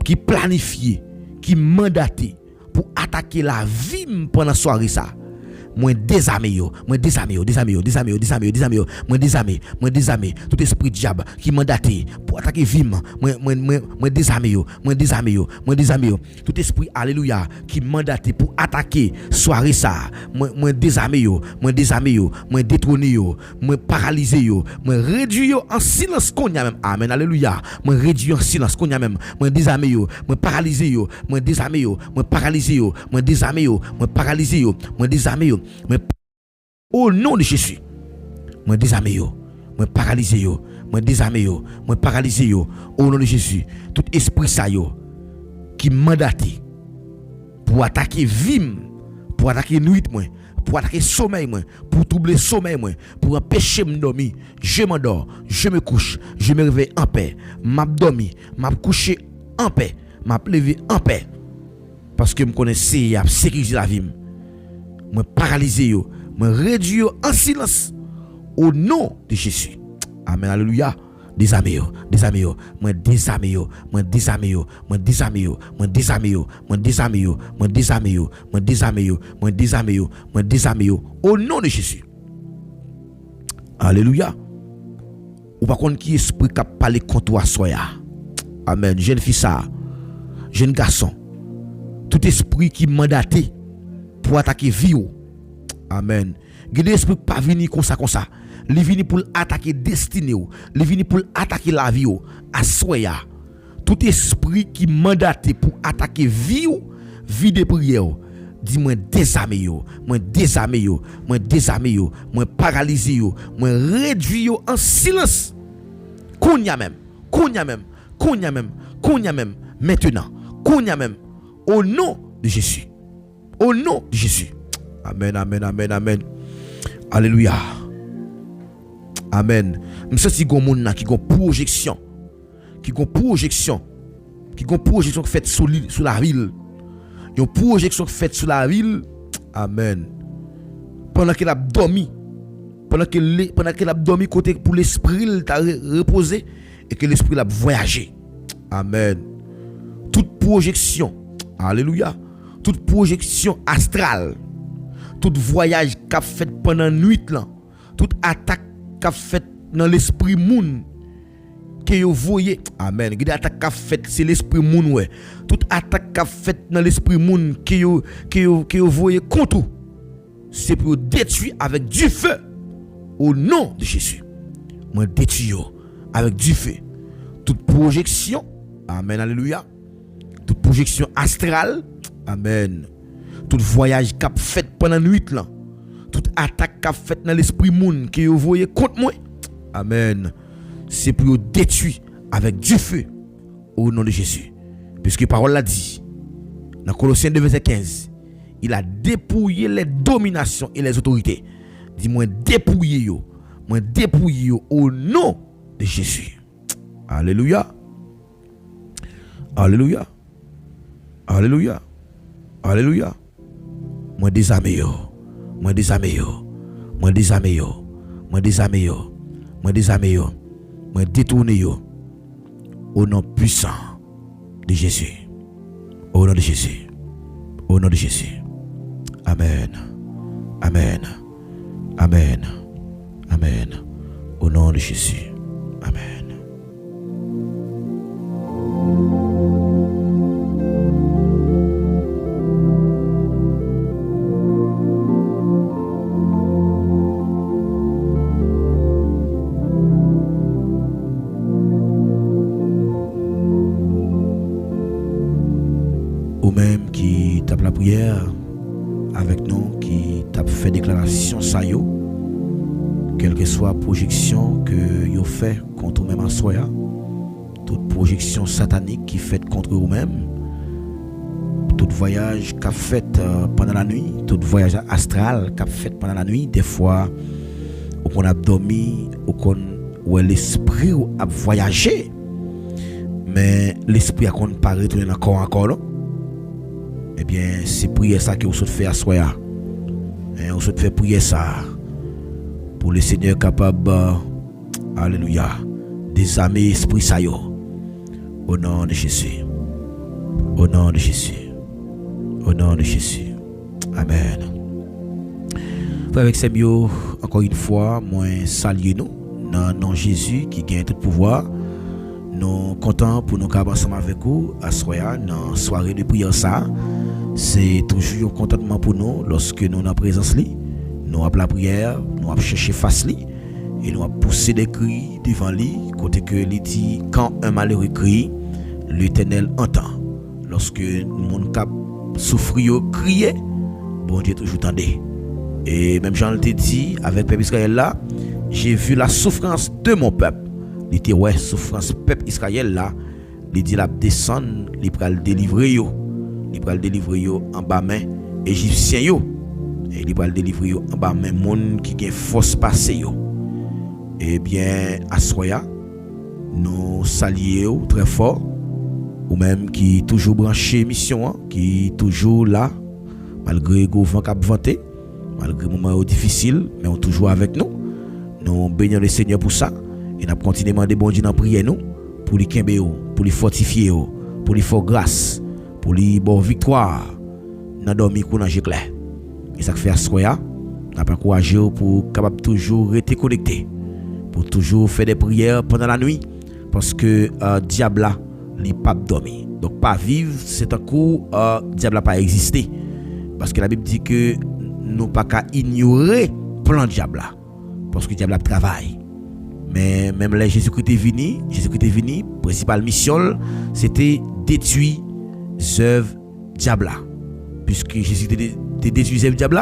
qui planifié, qui mandaté pour attaquer la Vim pendant la soirée ça. Moi désarmé yo, moi désarmé tout esprit diable qui mandaté pour attaquer Vim, moi désarmé yo, tout esprit alléluia qui mandaté pour attaquer soirée ça, moi désarmé yo, moi détrôné yo, moi paralysé yo, moi réduit yo en silence qu'on y a même, amen, alléluia, moi réduit en silence qu'on y a même, moi désarmé yo, moi paralysé yo, moi désarmé yo, moi paralysé yo, moi désarmé yo, moi paralysé yo, moi désarmé yo. Mais au nom de Jésus, moi désarmé yo, moi paralysé yo, moi désarmé yo, moi paralysé yo. Au nom de Jésus, tout esprit ça yo qui mandaté pour attaquer Vim, pour attaquer nuit moi, pour attaquer sommeil moi, pour troubler sommeil moi, pour empêcher me dormir, je m'endors, je me couche, je me réveille en paix, m'a dormi, m'a couché en paix, m'a levé en paix parce que me connaissais à sécuriser la vie. Moi paralysé yo, moi réduit yo en silence au nom de Jésus. Amen, alléluia. Désarmé yo, moi désarmé yo, moi désarmé yo, moi désarmé yo, moi désarmé yo, moi désarmé yo, moi désarmé yo, moi désarmé yo, moi désarmé yo, moi désarmé yo au nom de Jésus. Alléluia. Ou par contre qui esprit qui parler contre toi soya. Amen. Jeune fille ça, jeune garçon, tout esprit qui mandaté pour attaquer vie. Amen. Gade esprit pas venir comme ça. Il vient pour attaquer destinée, il vient pour attaquer la vie à soya. Tout esprit qui mandaté pour attaquer vie de prière. Dis-moi désarmé yo, moi paralysé yo, moi réduit yo en silence. Kounya même, maintenant, kounya même au nom de Jésus. Au nom de Jésus. Amen. Alléluia. Amen. Monsieur si gon moun qui gon projection faite sur la ville. Une projection faite sur la ville. Amen. Pendant qu'elle a dormi, côté pour l'esprit il t'a reposé et que l'esprit l'a voyagé. Amen. Toute projection, alléluia, toute projection astrale, tout voyage qu'a fait pendant nuit là, toute attaque qu'a fait dans l'esprit moun que vous voyez, amen. Une attaque qu'a fait c'est l'esprit moun ouais. Toute attaque qu'a fait dans l'esprit moun que vous voyez contre, c'est pour détruire avec du feu au nom de Jésus. Moi détruis avec du feu. Toute projection, amen, alléluia. Toute projection astrale, amen. Tout voyage qu'a fait pendant la nuit là. Toute attaque qu'a fait dans l'esprit monde que vous voyez contre moi, amen. C'est pour détruire avec du feu au nom de Jésus. Puisque la parole l'a dit dans Colossiens 2 verset 15, il a dépouillé les dominations et les autorités. Dis-moi dépouillé yo, au nom de Jésus. Alléluia. Alléluia. Alléluia. Alléluia. Moi désarmé yo. Moi désarmé yo. Moi désarmé yo. Moi désarmé yo. Moi désarmé yo. Moi détourné yo. Au nom puissant de Jésus. Au nom de Jésus. Au nom de Jésus. Amen. Amen. Amen. Amen. Au nom de Jésus. Amen. Ou même qui tape la prière avec nous, qui tape fait déclaration ça yo, quelle que soit projection que yo fait contre vous-même en soi, toute projection satanique qui fait contre vous-même, tout voyage qu'a fait pendant la nuit, tout voyage astral qu'a fait pendant la nuit, des fois où on a dormi, où l'esprit a voyagé, mais l'esprit a pas retourné encore là. Eh bien, c'est prier ça que vous souhaitez faire à soi. Vous souhaitez faire prier ça pour le Seigneur capable, alléluia, désarmer l'esprit ça yo. Au nom de Jésus. Au nom de Jésus. Au nom de Jésus. Amen. Avec ces mots, encore une fois, moi saluer nous dans le nom de Jésus qui gagne tout pouvoir. Nous contents pour nous capables ensemble avec vous à soir dans soirée de prière ça. C'est toujours un contentement pour nous lorsque nous sommes en présence li. Nous avons la prière, nous avons cherché face li et nous avons poussé des cris devant lui côté que il dit quand un malheureux crie, l'Éternel entend. Lorsque mon cap souffre crier, bon Dieu toujours tendait. Et même Jean te dit avec peuple Israël là, j'ai vu la souffrance de mon peuple. Il dit ouais, souffrance peuple Israël là, il dit la descendre, il va le délivrer yo. Il va le délivrer yo en bas main égyptien yo. Et il va le délivrer yo en bas main monde qui gagne force passer yo. Eh bien à soya nous saluons très fort ou même qui toujours branché mission qui toujours là malgré le vent cap vanté, malgré moment difficile, mais on toujours avec nous. Nous bénissons le Seigneur pour ça. Et nous continuons à demander bon Dieu dans prière nous pour lui kembe pour lui fortifier, pour lui faire grâce, pour lui bonne victoire dans dormir dans l'ange clair. Et ça fait à soya, n'a pas encouragé pour capable toujours rester connecté, pour toujours faire des prières pendant la nuit parce que diable là, il pas dormir. Donc pas vivre, c'est un coup diable pas exister parce que la Bible dit que nous pas qu'à ignorer plan diable là parce que diable travaille. Mais même là Jésus-Christ est venu, principale mission c'était détruire les œuvres diable. Puisque Jésus était détruit les œuvres diable,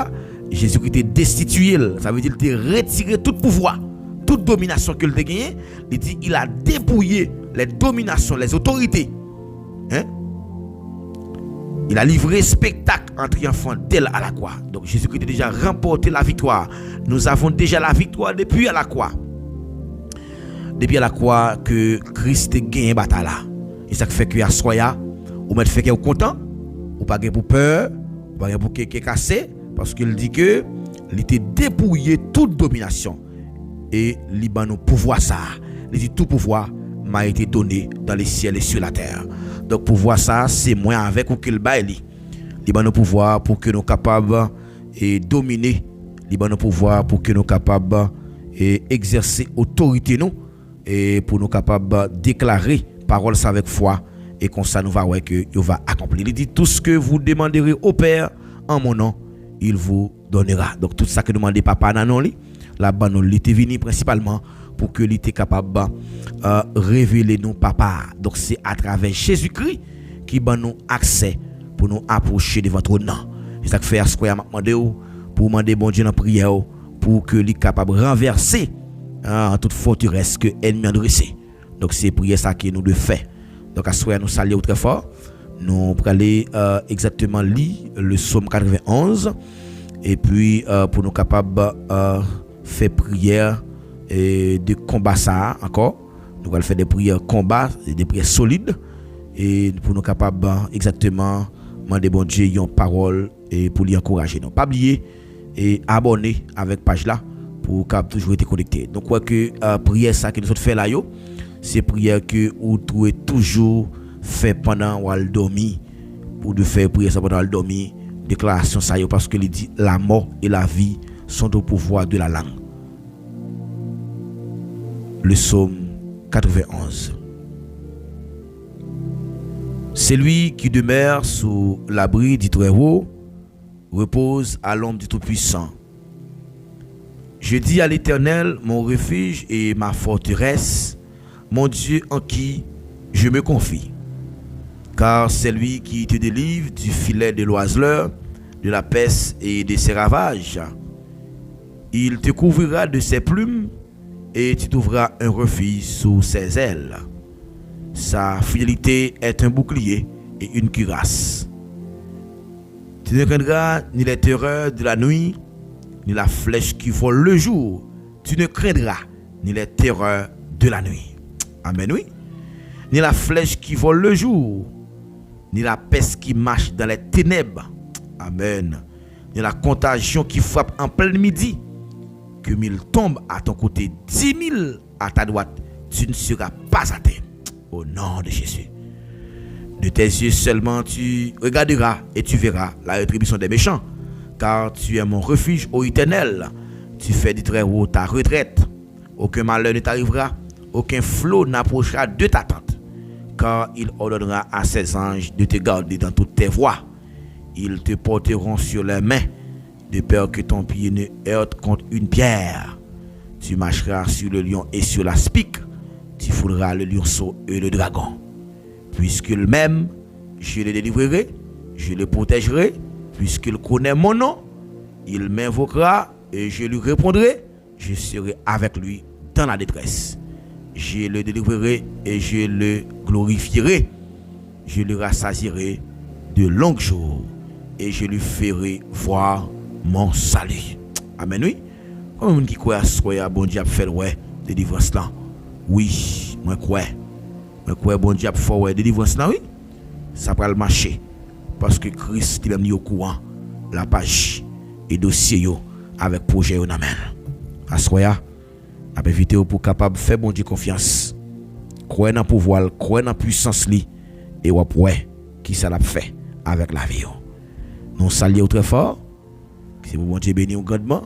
Jésus-Christ était destitué, ça veut dire qu'il a retiré tout pouvoir, toute domination qu'il a gagné, il dit il a dépouillé les dominations, les autorités. Hein? Il a livré spectacle en triomphant d'elle à la croix. Donc Jésus-Christ a déjà remporté la victoire. Nous avons déjà la victoire depuis à la croix. Depuis à la croix que Christ a gagné bataille là. Et ça fait que à soya, ou mettre fait que content, ou pas pour peur, ou pas pour que cassé parce qu'il dit que il était dépouillé toute domination et Liban pouvoir ça. Il dit tout pouvoir m'a été donné dans les ciels et sur la terre. Donc pouvoir ça c'est moi avec ou qu'il bail Liban pouvoir pour que nous capables et dominer, Liban pouvoir pour que nous capables et exercer autorité nous et pour nous capables déclarer parole avec foi et comme ça nous va voir que il va accomplir. Il dit tout ce que vous demanderez au Père en mon nom, il vous donnera. Donc tout ça que nous demandez papa dans nous, là-bas nous l'été venu principalement pour que l'été capable révéler nous papa. Donc c'est à travers Jésus-Christ qui ban nous accès pour nous approcher de votre nom. C'est ça que fait Asquare m'a demandé pour demander bon Dieu dans prière pour que lui capable renverser toute forteresse que l'ennemi a dressé. Donc c'est prière ça que nous devons faire. Donc Asquare nous saluons très fort. Nous pour aller exactement lire le psaume 91 et puis pour nous capables faire prière et de combat ça encore. Nous allons faire des prières combat, des prières solides et pour nous capables exactement demander bon Dieu une parole et pour lui encourager. Donc pas oublier et abonner avec page là pour toujours être connecté. Donc quoi que prière ça que nous fait là yo, c'est prière que vous trouvez toujours fait pendant ou al dormi pour de faire prière ça pendant al dormi, déclaration ça yo parce que il dit la mort et la vie sont au pouvoir de la langue. Le psaume 91. Celui qui demeure sous l'abri du Très-Haut repose à l'ombre du Tout-Puissant. Je dis à l'Éternel, mon refuge et ma forteresse, mon Dieu en qui je me confie. Car c'est lui qui te délivre du filet de l'oiseleur, de la peste et de ses ravages. Il te couvrira de ses plumes et tu trouveras un refuge sous ses ailes. Sa fidélité est un bouclier et une cuirasse. Tu ne craindras ni les terreurs de la nuit, ni la flèche qui vole le jour. Tu ne craindras ni les terreurs de la nuit. Amen, oui. Ni la flèche qui vole le jour, ni la peste qui marche dans les ténèbres. Amen. Ni la contagion qui frappe en plein midi. Que 1000 tombent à ton côté, 10 000 à ta droite, tu ne seras pas atteint. Au nom de Jésus. De tes yeux seulement tu regarderas et tu verras la rétribution des méchants. Car tu es mon refuge, ô Éternel. Tu fais du Très-Haut ta retraite. Aucun malheur ne t'arrivera, aucun flot n'approchera de ta tente. Car il ordonnera à ses anges de te garder dans toutes tes voies. Ils te porteront sur leurs mains, de peur que ton pied ne heurte contre une pierre. Tu marcheras sur le lion et sur la spique. Tu foudras le lionceau et le dragon. Puisqu'il m'aime, je le délivrerai, je le protégerai. Puisqu'il connaît mon nom, il m'invoquera et je lui répondrai. Je serai avec lui dans la détresse. Je le délivrerai et je le glorifierai. Je le rassasierai de longs jours et je lui ferai voir mon salut. Amen, oui. Comme un qui croit à ce bon Dieu a fait ouais délivrance là. Oui, moi crois. Moi crois bon Dieu a fait ouais délivrance là, oui. Ça va le marcher parce que Christ lui même au courant la page et dossier yo avec projet yo nan men. Assoya a invité pour capable faire bon Dieu confiance. Croire dans pouvoir, croire dans puissance li et ouais qui ça l'a fait avec la vie. Nous saluons très fort. Si vous bon Dieu béni au grandement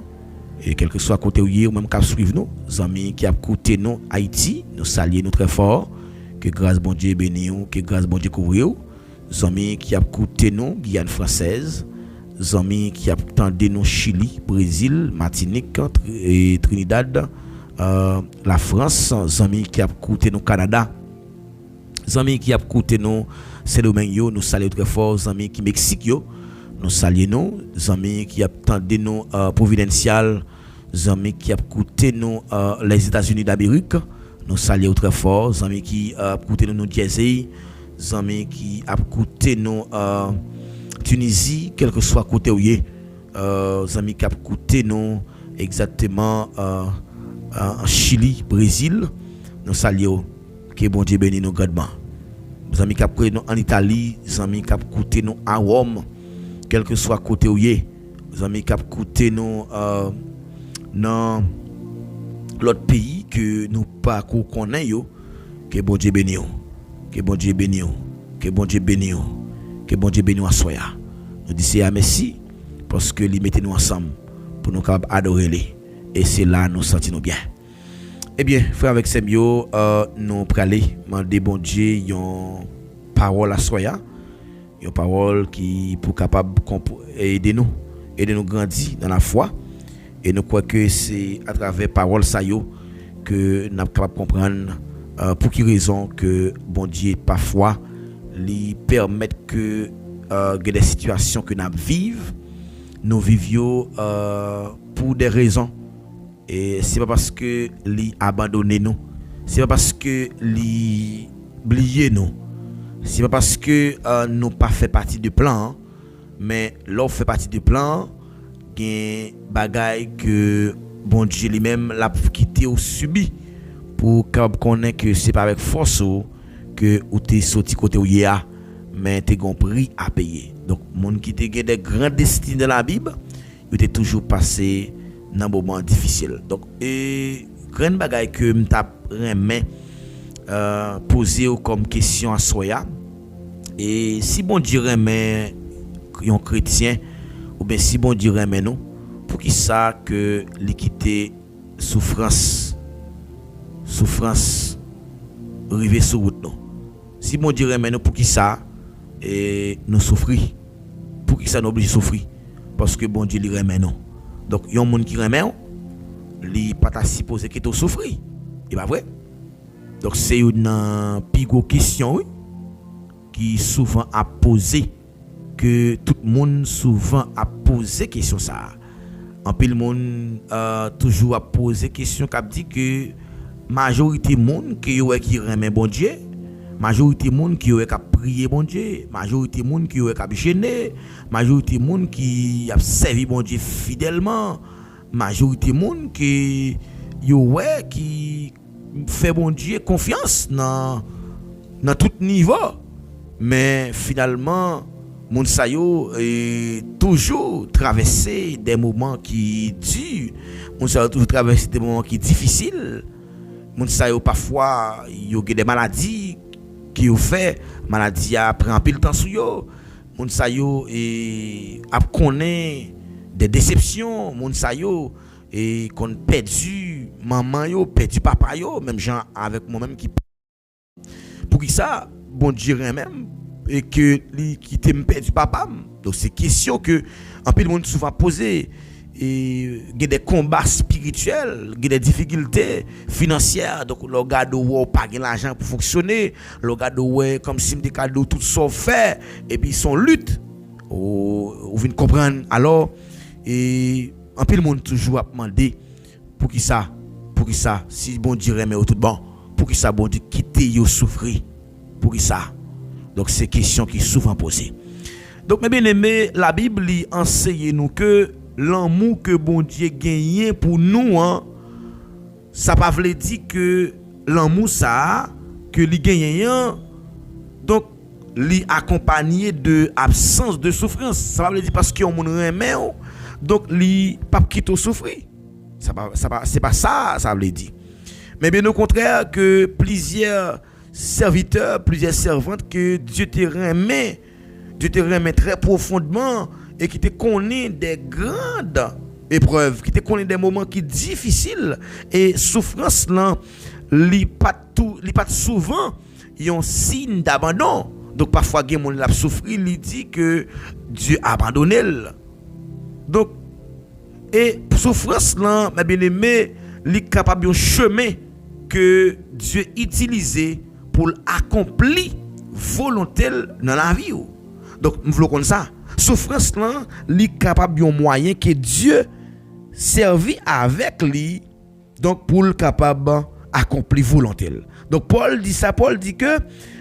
et quel que soit côté où ou même cap suivre nous, amis qui a écouté nous Haïti, nous saluons nous très fort. Que grâce bon Dieu béni ou, que grâce bon Dieu couvre ou. Amis qui a écouté nous Guyane française, amis qui a entendu nous Chili, Brésil, Martinique et Trinidad, la France, amis qui a écouté nous Canada, amis qui a écouté nous Saint-Domingue, nous saluons très fort, amis qui Mexique yo, nous saluons nous, amis qui a entendu nous Providencial, amis qui a écouté nous les États-Unis d'Amérique, nous saluons très fort, amis qui a écouté nous Jersey, amis qui a écouté nous Tunisie, quel que soit côté où y amis qui a écouté nous exactement en Chili, Brésil, nous saluons que bon Dieu bénisse nous grandement. Les amis qui a écouté nous en Italie, les amis qui a écouté nous à Rome, quel que soit côté où y les amis qui a écouté nous dans l'autre pays que nous pas connaissons, que bon Dieu bénisse. Que bon Dieu bénisse, que bon Dieu bénisse, que bon Dieu bénisse à soya. Nous disons merci parce que les mettez nous ensemble pour nous adorer les et c'est là nous sentons bien. Eh bien, frère avec Semio, nous praler demander bon Dieu une parole à soya, une parole qui pour capable aider nous grandir dans la foi et nous croyons que c'est à travers parole ça yo que nous sommes capables de comprendre pour qui raison que bon Dieu parfois lui permet que des situations que nous vivions pour des raisons. Et c'est pas parce que lui abandonné nous, c'est pas parce que lui oublié nous, c'est pas parce que nous pas fait partie du plan, mais l'on fait partie du plan, gen bagay que bon Dieu lui-même l'a quitté ou subi pour connaître que c'est pas avec force que ou t'es sorti côté où y a, mais t'es gon prix à payer. Donc monde qui te gen des grands destinées dans la Bible, il était toujours passé dans moment difficile. Donc grand bagay que m't'a remet poser comme question à soya, et si bon Dieu remet un chrétien ou bien si bon Dieu remet nous pour qui ça que l'équité souffrance arriver sur route nous, si bon Dieu remet nous pour qui ça et nous souffrir, pour qui ça nous oblige souffrir, parce que bon Dieu lui remet nous. Donc il y a un monde qui remet lui pas ta supposé que tu souffrir, et pas vrai. Donc c'est une pigo question qui souvent a posé, que tout le monde souvent a posé question ça. En pile monde toujours a posé question qui dit que majorité monde qui remet bon Dieu, majorité monde qui a prié bon Dieu, majorité monde qui a gêné, majorité monde qui a servi bon Dieu fidèlement, majorité monde qui fait bon Dieu confiance dans tout niveau, mais finalement moun sa yo toujours traversé des moments qui durs, moun sa yo toujours traversé des moments qui difficiles, moun sa yo parfois yo des maladies qui yo fait maladie a prend pile temps sur yo, moun sa yo a connaît des déceptions, moun sa yo et qu'on perdu maman yo, perdu papa yo, même gens avec moi même qui pour qui ça bon Dieu même et que qui t'aime perdu papa. Donc c'est question que en pile monde souvent posé, et il y a des combats spirituels, il y a des difficultés financières, donc le gars doit pas gagner l'argent pour fonctionner, le gars doit comme si des cadeaux tout sont fait et puis son lutte ou vient comprendre alors, et en pile monde toujours a demandé pour qui ça si bon Dieu remet tout bon, pour qui ça bon Dieu quitter yo souffrir, pour qui ça. Donc c'est question qui est souvent posée. Donc mes bien-aimés, la Bible enseigne nous que l'amour que bon Dieu gagne pour nous, ça pas veut dire que l'amour ça que li gagne donc li accompagné de absence de souffrance. Ça veut dire parce qu'on moun remet donc li pas quitter souffrir. C'est pas ça veut dire. Mais bien au contraire que plusieurs serviteurs, plusieurs servantes que Dieu te remet très profondément et qui te connaît des grandes épreuves, qui te connaît des moments qui difficiles et souffrance là, li pas souvent un signe d'abandon. Donc parfois gen moun la souffrir, li dit que Dieu a abandonné. Donc et souffrance là, mes bien-aimés, li capable un chemin que Dieu utilisé pour accomplir volonté dans la vie. Donc nous voulons comme ça. Souffrance là, li capable un moyen que Dieu servi avec lui, donc pour le capable accomplir volonté. Donc Paul dit que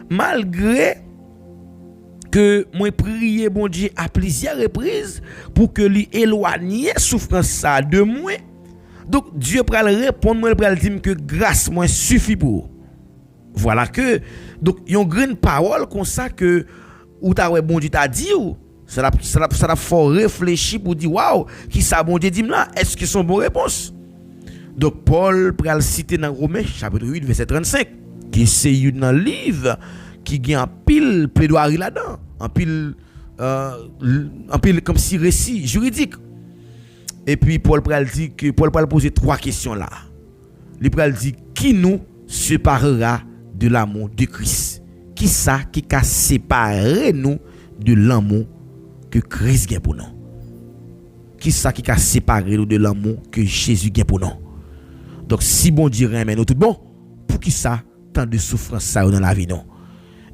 malgré que moi prier bon Dieu à plusieurs reprises pour que lui éloigne souffrance ça de moi, donc Dieu pral répondre, moi pral dire que grâce moi suffit pour. Voilà que donc yon grande parole comme ça que ou ta ouais bon Dieu t'a dit ou ça faut réfléchir pour dire waouh qui ça bon Dieu dit là, est-ce que son bonne réponse. Donc Paul pral citer dans Romains chapitre 8 verset 35 qui c'est un livre qui gagne en pile plaidoirie là-dedans, en pile comme si récit juridique. Et puis Paul pral poser trois questions là. Il pral dit qui nous séparera de l'amour de Christ? Qui ça qui a séparé nous de l'amour que Christ a pour nous? qui ça qui a séparé nous de l'amour que Jésus a pour nous. Donc si bon Dieu remet nous tout bon, pour qui ça tant de souffrance ça dans la vie non.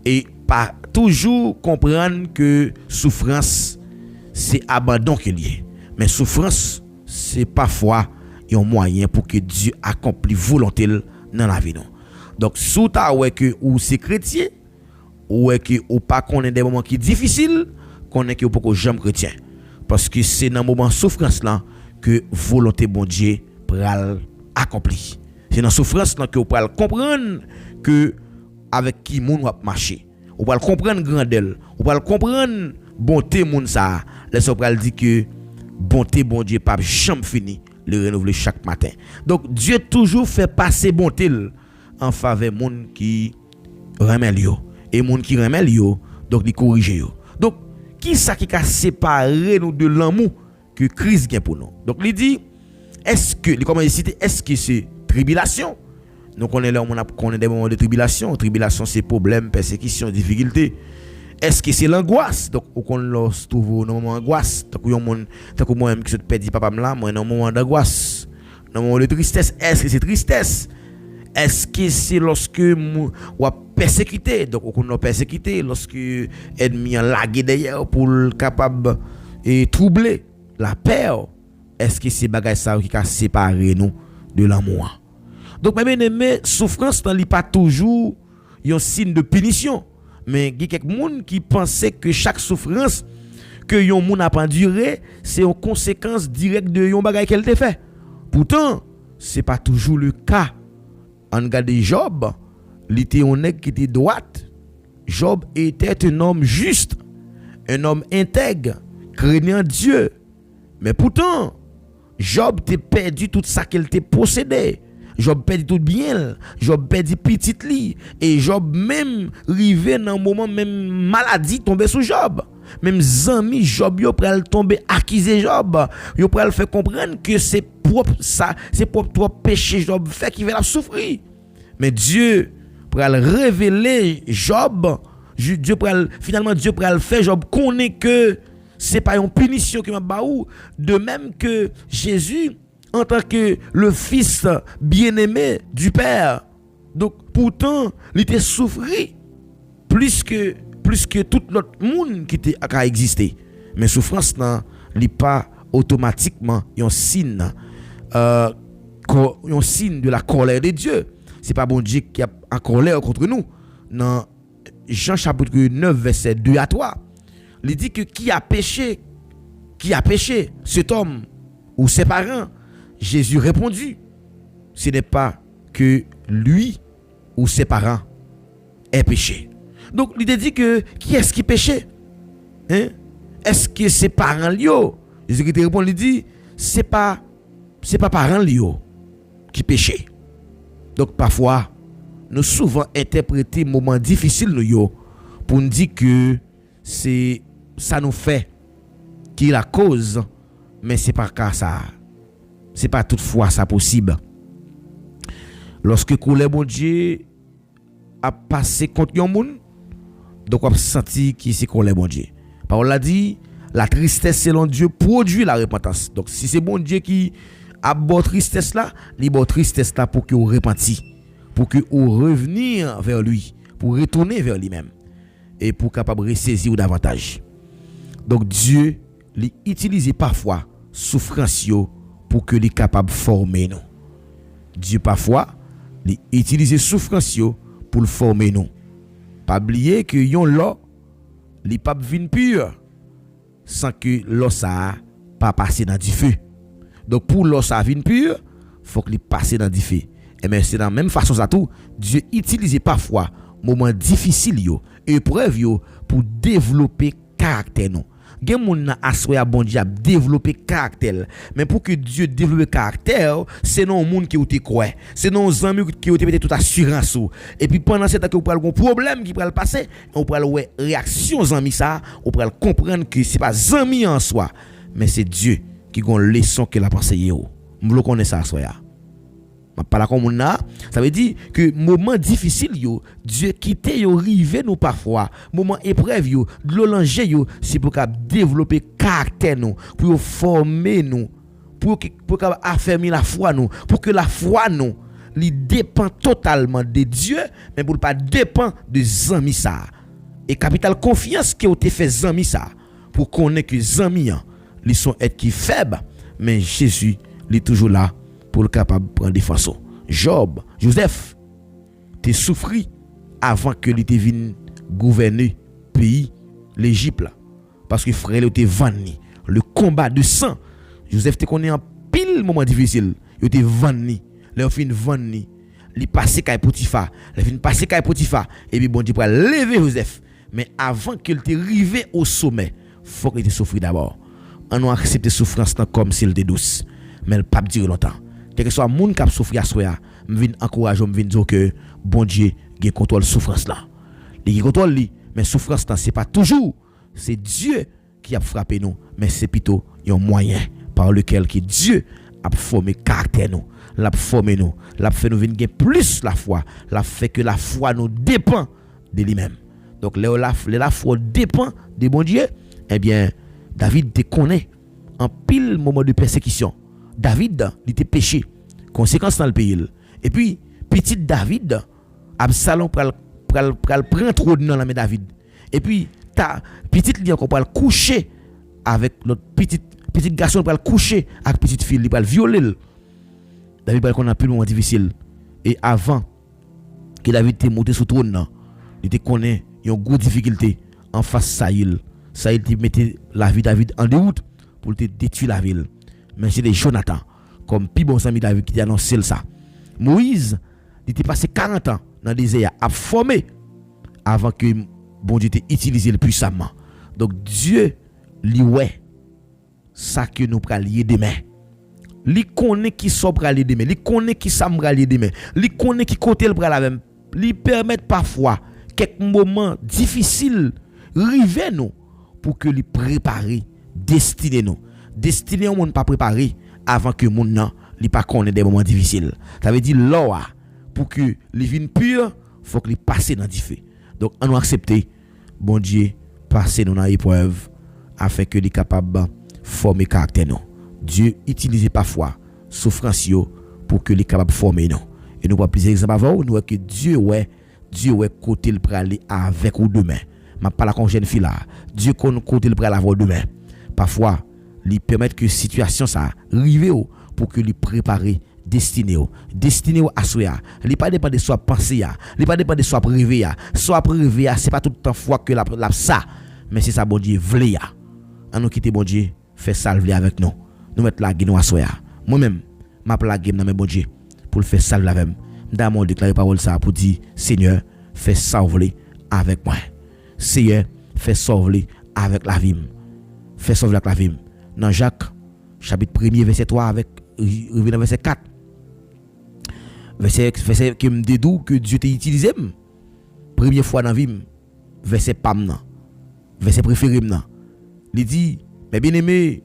Et pas toujours comprendre que souffrance c'est abandon qu'il y est. Mais souffrance c'est parfois un moyen pour que Dieu accomplisse volonté dans la vie non. Donc sous ta ouais que ou c'est chrétien ou que ou pas connaît des moments qui difficiles, connaît que ou pas jamais chrétien parce que c'est dans moment souffrance là que volonté bon Dieu pral accompli. C'est dans souffrance là que vous pral comprendre que avec qui moun va marcher. Vous pral comprendre grandeur, vous pral comprendre bonté moun ça. Laisse pral dit que bonté bon Dieu pas jamais fini le renouveler chaque matin. Donc Dieu toujours fait passer bonté en faveur moun qui remet yo et moun qui remet yo donc il corrige yo. Donc qui ça qui a séparé nous de l'amour que Christ gagne pour nous. Donc il dit est-ce que comment il cite est-ce que c'est tribulation? Nous connaissons des moments de tribulation, tribulation c'est problème, persécution, difficulté. Est-ce que c'est l'angoisse? Donc on se trouve dans un moment d'angoisse, tant que moi même qui se perdu papa là, moi dans un moment d'angoisse, dans un moment de tristesse. Est-ce que c'est tristesse? Est-ce que c'est lorsque ou persécuté? Donc on a persécuté lorsque ennemi a lagué derrière pour capable et troubler la peur. Est-ce que c'est bagay ça qui a séparé nous de l'amour? Donc même aimé souffrance n'est pas toujours un signe de punition, mais il y a quelques monde qui pensaient que chaque souffrance que yon moun a enduré, c'est une conséquence directe de yon bagay qu'elle te fait. Pourtant, c'est pas toujours le cas. En regarde Job, il était un nèg qui était droite. Job était un homme juste, un homme intègre, craignant Dieu. Mais pourtant, Job t'a perdu tout ça qu'il t'a possédé. Job perdu tout bien, Job perdu petit li et Job même rivé dans un moment même maladie tombé sous Job. Même zami Job yo pral tomber accuser Job. Yo pral faire comprendre que c'est propre ça, c'est propre péché Job fait qui va la souffrir. Mais Dieu pral révéler Job, Dieu pral finalement Dieu pral faire Job connaît que c'est pas une punition qui m'a baou, de même que Jésus en tant que le fils bien-aimé du Père. Donc pourtant, il était souffri plus que tout l'autre monde qui était à exister. Mais souffrance n'est pas automatiquement un signe de la colère de Dieu. C'est pas bon Dieu qui a en colère contre nous. Dans Jean chapitre 9 verset 2 à 3, il dit que qui a péché, cet homme ou ses parents. Jésus répondit, ce n'est pas que lui ou ses parents aient péché. Donc, il dit que qui est-ce qui péchait? Est-ce que ses parents lio? Jésus qui te répond, il dit, c'est pas parents lio qui péchaient. Donc, parfois, nous souvent interpréter moments difficiles nous pour nous dire que c'est ça nous fait qui est la cause, mais c'est pas cas ça. C'est pas toutefois ça possible. Lorsque colère bon Dieu a passé contre un monde, donc on a senti qui c'est colère bon Dieu. Parole l'a dit, la tristesse selon Dieu produit la repentance. Donc si c'est bon Dieu qui a bon tristesse là, il bon tristesse là pour que vous repenti, pour que vous revenir vers lui, pour retourner vers lui-même et pour capable ressaisir davantage. Donc Dieu l'utilise parfois souffrance pour que les capable former nous. Dieu parfois utilise souffrance pour le former nous. Pas oublier que yon l'eau li pas vinn pur sans que l'eau ça pas passer dans du feu. Donc pour l'eau ça vinn pur, faut que li passe dans du feu. Et mais c'est dans la même façon ça tout, Dieu utilise parfois moments difficiles épreuves pour développer caractère nous. Gen moun na assoya bon Dieu développer caractère, mais pour que Dieu développe caractère, c'est non monde qui ou te croit, c'est non amis qui ou te mettre toute assurance. Et puis pendant ce temps que vous pral gon problème qui pral passer, on pral ouais réaction amis ça, on pral comprendre que c'est pas amis en soi, mais c'est Dieu qui gon leçon que la pensé yo. M'vlo connaît ça assoya. Pas la comme on a, ça veut dire que moment difficile yo, Dieu quitte yo rive nous parfois, moment épreuve yo, de l'olanger yo, c'est pour développer caractère nous, pour former nous, pour affermir la foi nous, pour que la foi nous li dépend totalement de Dieu, mais pour pas dépend de zami ça. Et capital confiance que te fait zami ça, pour connaître que zami ils sont être qui faible, mais Jésus est toujours là pour le capable de prendre des façons. Job, Joseph, t'es souffri avant que il te vienne gouverner pays l'Égypte là, parce que frère il te vendu le combat de sang. Joseph te connaît en pile moment difficile, il te vendu, là fin vendu, il passé kay Potiphar, il fin passé kay Potiphar et puis bon Dieu pour lever Joseph, mais avant qu'il te arrive au sommet, faut qu'il te souffre d'abord. On a accepté souffrance comme s'il était douce, mais elle pas durer longtemps. Quel que soit le monde qui a souffert à soi, je viens encourager, je viens dire que bon Dieu a contrôle souffrance là. Il contrôle lui, mais souffrance là c'est pas toujours, c'est Dieu qui a frappé nous, mais c'est plutôt un moyen par lequel que Dieu a formé caractère nous, l'a formé nous, l'a fait nous venir plus la foi, l'a fait que la foi nous dépend de lui-même. Donc la foi dépend de bon Dieu, eh bien David te connaît en pile moment de persécution. David, il était péché. Conséquence dans le pays. Et puis, petit David, Absalom prend trop de dans la main David. Et puis, petite lui encore pour coucher avec l'autre petit garçon pour coucher avec petite fille, il va violer. David va connaître plus moment difficile. Et avant que David te monté sur le trône, il te connaît une grosse difficulté en face Saïl. Saïl te mettait la vie de David en déroute pour te détruire la ville. Mais c'était Jonathan, comme plus bon ami David qui a annoncé ça. Moïse, il était passé 40 ans dans le désert à former avant que bon Dieu t'ait utilisé puissamment. Donc Dieu, lui ouais, ça que nous pral lier demain. Lui connaît qui sont pral lier demain, lui connaît qui ça pral lier demain, lui connaît qui côté le pral même, lui permet parfois quelques moments difficiles river nous pour que lui préparer destiné nous. Destiné au monde pas préparé avant que mon nan li pas connaît des moments difficiles. Ça veut dire là pour que les vins pur, faut que li passe dans du feu. Donc on accepter bon Dieu passer dans l'épreuve afin que li capable former caractère nous. Dieu utilise parfois souffrance yo pour que li capable former nous. Et nous pas plusieurs exemples avant nous que Dieu ouais côté le praler avec ou demain. M'a pas la con jeune fille là. Dieu côté le praler avec demain. Parfois lui permettre que situation ça arrive pour que lui préparer destiné à soi. Il pas dépend de soi penser il pas dépend de soi rêver soit rêver c'est pas tout le temps fois que la ça mais c'est ça bon Dieu vle on nous quitter bon Dieu faire salver avec nous mettre la guine à soi. Moi même m'a plagué dans mes bon Dieu pour le faire salver avec moi dans mon déclarer parole ça pour dire Seigneur fais sauver avec moi. Seigneur fais sauver avec la vie. Fais sauver avec la vie. Dans Jacques, chapitre 1er, verset 3, avec revenant verset 4. Verset qui me dédou que Dieu t'a utilisé. Première fois dans la vie, verset pam, verset préféré. Il dit, mais bien aimé,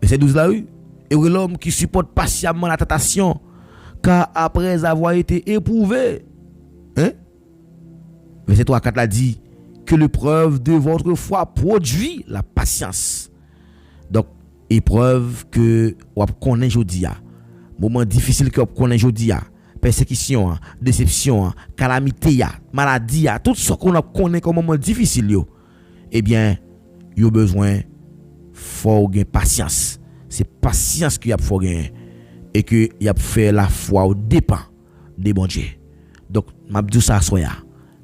verset 12 là, et l'homme qui supporte patiemment la tentation, car après avoir été éprouvé, verset 3 4 là dit, que l'épreuve de votre foi produit la patience. Donc, épreuve que vous connaissez aujourd'hui, moment difficile que vous connaissez aujourd'hui, persécution, déception, calamité, maladie, tout ce qu'on connaît comme moment difficile, eh bien, il y a besoin faut gagner patience. C'est patience qu'il y a pour gagner et que il y a fait la foi au dépend des bon Dieu. Donc, m'a dit ça soya.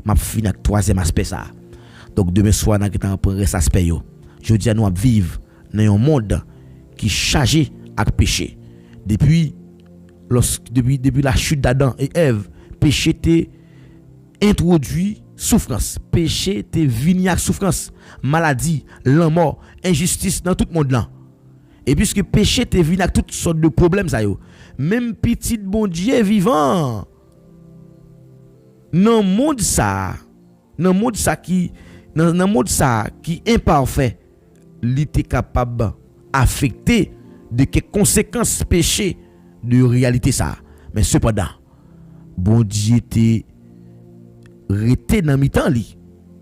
M'a fini avec troisième aspect ça. Donc demain soir n'a qu'à prendre cet aspect yo. Je dis à nous vivre dans un monde qui est chargé avec péché. Depuis la chute d'Adam et Ève, péché était introduit souffrance, péché était venu avec souffrance, maladie, la mort, injustice dans tout le monde là. Et puisque péché était venu avec toutes sortes de problèmes ça yo, même petit bon Dieu vivant dans le monde qui imparfait, il était capable d'affecter de quelles conséquences péché de réalité ça. Mais cependant, bon Dieu était resté dans mi-temps li.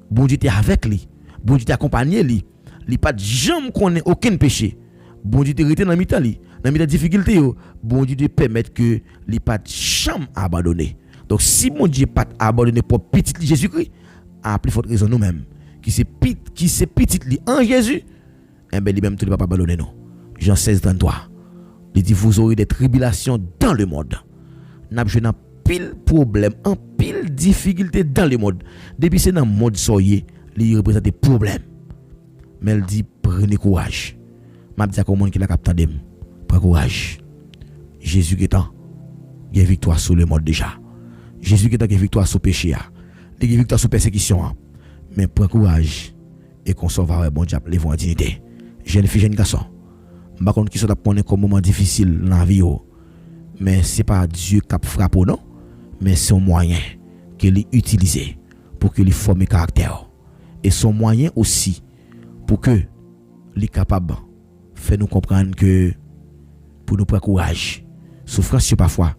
Bon Dieu était avec lui. Bon Dieu était accompagné lui. Il pas jamais connaît aucun péché. Bon Dieu était resté dans mi-temps li. Dans mi-temps difficulté yo, bon Dieu te permettre que il pas jamais abandonné. Donc si bon Dieu pas abandonné pour petit Jésus-Christ, à plus forte raison nous-mêmes qui c'est petit li en Jésus, eh ben lui-même tout ne va pas abandonner nous. Jean 16:33. Il dit vous aurez des tribulations dans le monde. N'a pas pile problème, en pile difficulté dans le monde. Depuis c'est dans le monde soyez, il représente des problèmes. Mais elle dit prenez courage. M'a dit à comment qui la capte dem. Prenez courage. Jésus qui est en il y a victoire sur le monde déjà. Jésus qui est en il y a victoire sur le péché. Il y a victoire sur la persécution. Mais prenez courage et qu'on s'en va bon Dieu les en dignité. Jeune fille, jeune garçon. Par contre qui sont apprenés comme moment difficile dans la vie. Mais c'est pas Dieu qui frappe non, mais c'est un moyen qu'il utilise pour que lui forme caractère. Et son moyen aussi pour que lui capable faire nous comprendre que pour nous prendre courage. Souffrance parfois,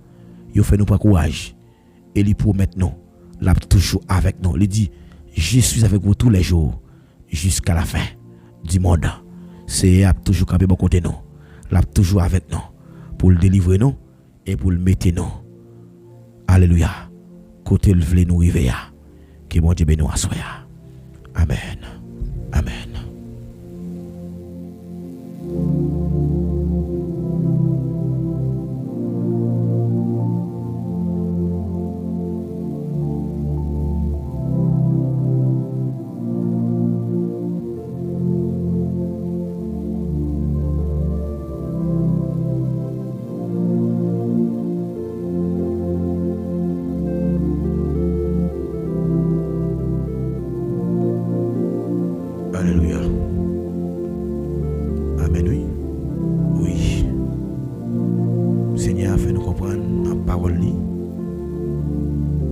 il fait nous prendre courage et lui promet nous, là toujours avec nous. Il dit je suis avec vous tous les jours jusqu'à la fin du monde. C'est toujours campé bon côté nous. Là toujours avec nous pour le délivrer nous et pour le mettre nous. Alléluia. Côté le vle nous river. Que bon Dieu bénisse nous. Amen. Amen. Alléluia. Amen, oui. Oui. Seigneur, fait nous comprendre la parole.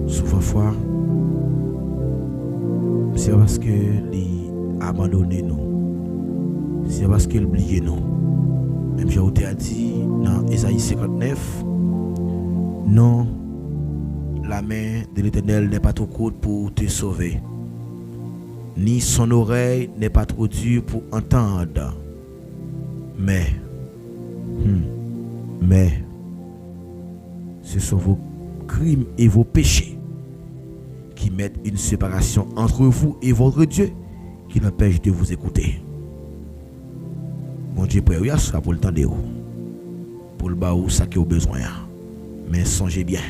Souvent fois, c'est parce que il abandonné nous. C'est parce qu'il oublié nous. Même Jéhovah a dit dans Ésaïe 59, non, la main de l'Éternel n'est pas trop courte pour te sauver, ni son oreille n'est pas trop dure pour entendre. Mais, ce sont vos crimes et vos péchés qui mettent une séparation entre vous et votre Dieu qui l'empêche de vous écouter. Mon Dieu, prière sera pour le temps de vous, pour le bas où ça qui a besoin. Mais songez bien,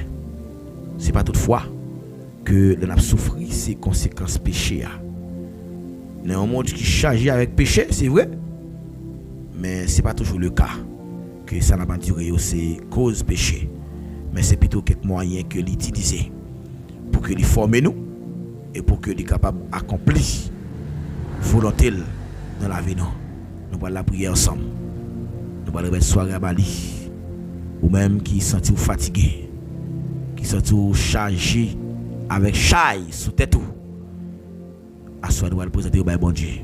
c'est pas toutefois que l'on a souffert ces conséquences péchés. Dans un monde qui est chargé avec péché, c'est vrai, mais c'est pas toujours le cas que ça n'a pas duré, c'est cause péché, mais c'est plutôt quelques moyens que l'utiliser pour que les forme nous et pour que les capable d'accomplir volonté dans la vie. Nous allons la prier ensemble. Nous allons la soirée à Bali, ou même qui sentit fatigué, qui sentit chargé avec chaille sous tête. À soi, nous allons présenter au bon Dieu.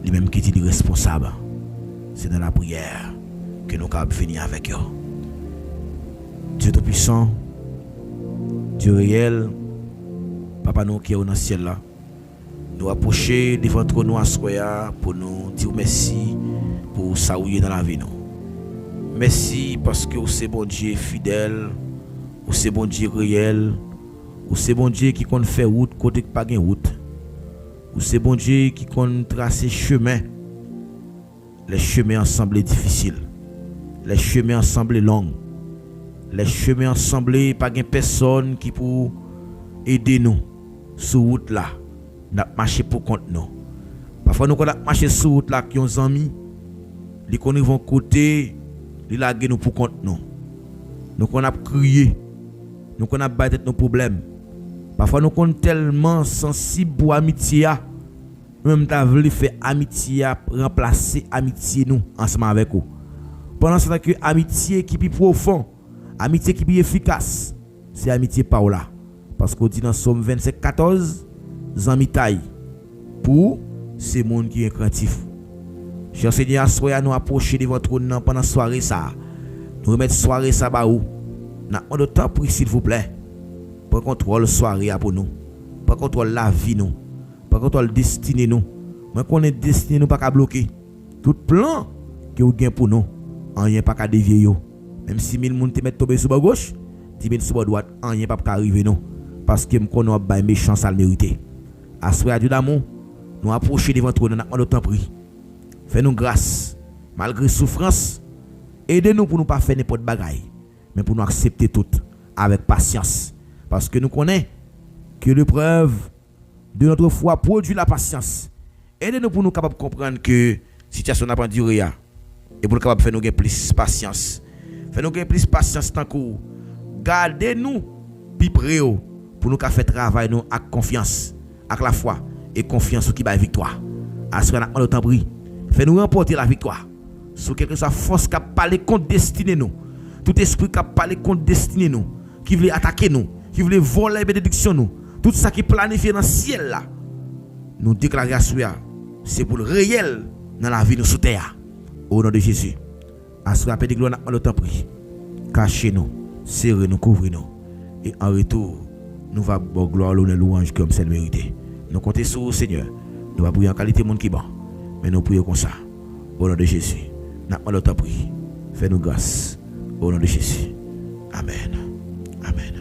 Lui-même qui est responsable. C'est dans la prière que nous allons venir avec eux. Dieu Tout-Puissant, Dieu réel, Papa nous qui est dans le ciel là, nous approcher devant nous à soi pour nous dire merci pour ça où est dans la vie. Merci parce que vous c'est bon Dieu fidèle, vous c'est bon Dieu réel, vous c'est bon Dieu qui compte faire route côté pas de route. Ou c'est bon Dieu qui compte tracer chemin. Les chemins ensemble difficiles. Les chemins ensemble longs. Les chemins ensemble pas de personne qui pour aider nous sur route là. N'a marcher pour compte nous. Parfois nous quand marcher sur route là qui ont amis, les qu'on vont côté, les laguer nous pour compte nous. Nous qu'on a crié, nous qu'on a battu nos problèmes. Parfois nous sommes tellement sensibles pour amitié. Nous même voulu faire amitié remplacer amitié nous ensemble avec vous. Pendant ce temps que amitié qui est plus profond, amitié qui est plus efficace, c'est amitié par là. Parce qu'on dit dans Somme 25:14, zamitaille pour ces monde qui est craintif. Cher Seigneur, soyez nous approcher de votre trône pendant la soirée ça. Nous remettre soirée ça ba ou. N'a pas de temps pour s'il vous plaît. Pour contrôle soirée pour nous. Pour contrôle la vie nous. Pour contrôle destinée nous. Moi qu'on est destiné nous pas qu'à bloquer. Tout plan que vous gain pour nous, rien pas qu'à dévier yo. Même si 1000 moun te mettre tomber sur gauche, 10 000 sur droite, rien pas qu'à arriver nous. Parce que me connais ba méchant ça le mériter. Assoya Dieu d'amour, nous approcher devant toi dans notre temps pris. Fais-nous grâce malgré souffrance. Aidez-nous pour nous pas faire n'importe bagaille, mais pour nous accepter tout avec patience. Parce que nous connaissons que l'épreuve de notre foi produit la patience. Aidez-nous pour nous capables de comprendre que la situation n'a pas duré. Et pour nous capables de faire nous plus patience. Fais-nous plus patience tant que gardez-nous plus près pour nous faire travail nous avec confiance, avec la foi et confiance qui va la victoire. À ce qu'on a le temps pris, fais-nous remporter la victoire. Sur quelque soit force qui a parlé contre destinée nous, tout esprit qui a parlé contre destinée nous, qui voulait attaquer nous, qui voulait voler la bénédiction nous, tout ça qui est planifié dans le ciel là, nous déclarons à soi, c'est pour le réel dans la vie nous sous terre. Au nom de Jésus. À ce rappel de gloire, nous le temps pris. Cachez-nous, serrez-nous, couvrez-nous. Et en retour, nous va bon gloire, l'honneur, louange comme c'est le mérité. Nous comptons sur le Seigneur. Nous va prier en qualité de monde qui est bon. Mais nous prions comme ça. Au nom de Jésus. Nous le temps pris. Fais-nous grâce. Au nom de Jésus. Amen. Amen.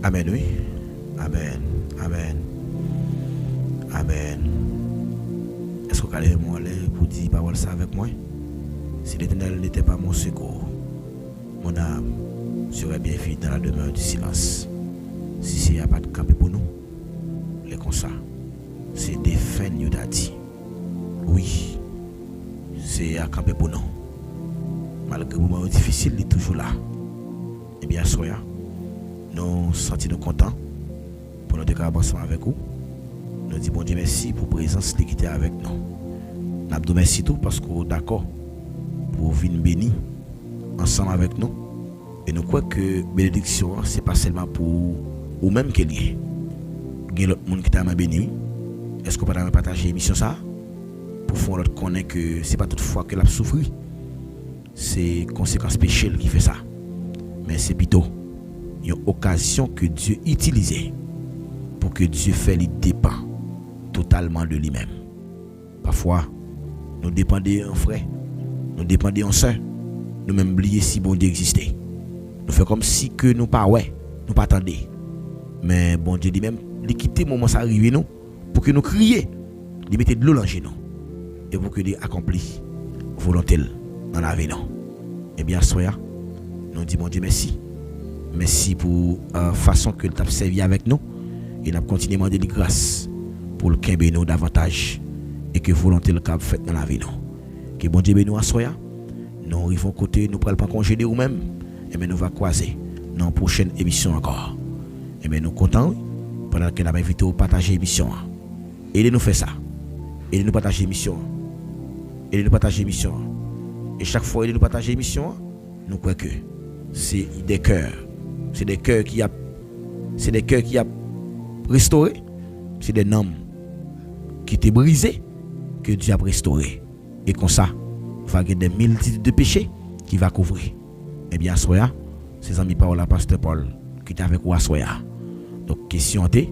Amen, oui. Amen. Amen. Amen. Est-ce que vous allez me pour dire parole ça avec moi? Si l'Éternel n'était pas mon secours, mon âme serait bien vide dans la demeure du silence. Si c'est a pas de camper pour nous, les comme ça, c'est des fins nous t'a dit. Oui, c'est à camper pour nous. Malgré le moment difficile, il est toujours là. Et bien, soyons. Nous sentons contents pour notre ensemble avec vous. Nous disons bon Dieu merci pour la présence qui était avec nous. Nous disons merci tout parce que d'accord pour venir bénir ensemble avec nous. Et nous croyons que bénédiction, ce n'est pas seulement pour ou même qu'il y ait. Il y a l'autre monde qui t'a béni. Est-ce qu'on peut partager l'émission ça? Pour faire l'autre connaître que ce n'est pas toutefois que l'a souffert. C'est conséquence péché qui fait ça. Mais c'est plutôt une occasion que Dieu utilisait pour que Dieu fait lui dépend totalement de lui-même. Parfois, nous dépendons en frère, nous dépendons en soeur, nous même oublier si bon Dieu existait. Nous faisons comme si que nous pas ouais, nous pas attendons. Mais bon Dieu lui-même, il quitte le moment ça arrive nous pour que nous crions, il mette de l'eau dans nous et pour que Dieu accomplisse volonté dans la vie nous. Eh bien, soyons, nous disons bon Dieu merci. Merci pour la façon que tu as servi avec nous. Et nous continuons à demander grâce pour le qu'aimer nous davantage. Et que volonté le cap fait dans la vie nous. Que bon Dieu nous assoya. Nous arrivons côté, nous prenons pas congé de nous-mêmes. Et bien nous va croiser dans la prochaine émission encore. Et bien nous contents pendant que nous avons invité à partager l'émission. Aidez-nous faire ça. Aidez-nous partager l'émission. Aidez-nous partager l'émission. Et chaque fois aidez-nous partager l'émission, nous croyons que c'est des cœurs. C'est des cœurs qui a restauré. C'est des noms qui étaient brisés que Dieu a restauré. Et comme ça, il va y avoir des multitudes de péchés qui va couvrir. Eh bien, soya, ces amis Paul, pasteur Paul, qui est avec vous à soya. Donc, question est,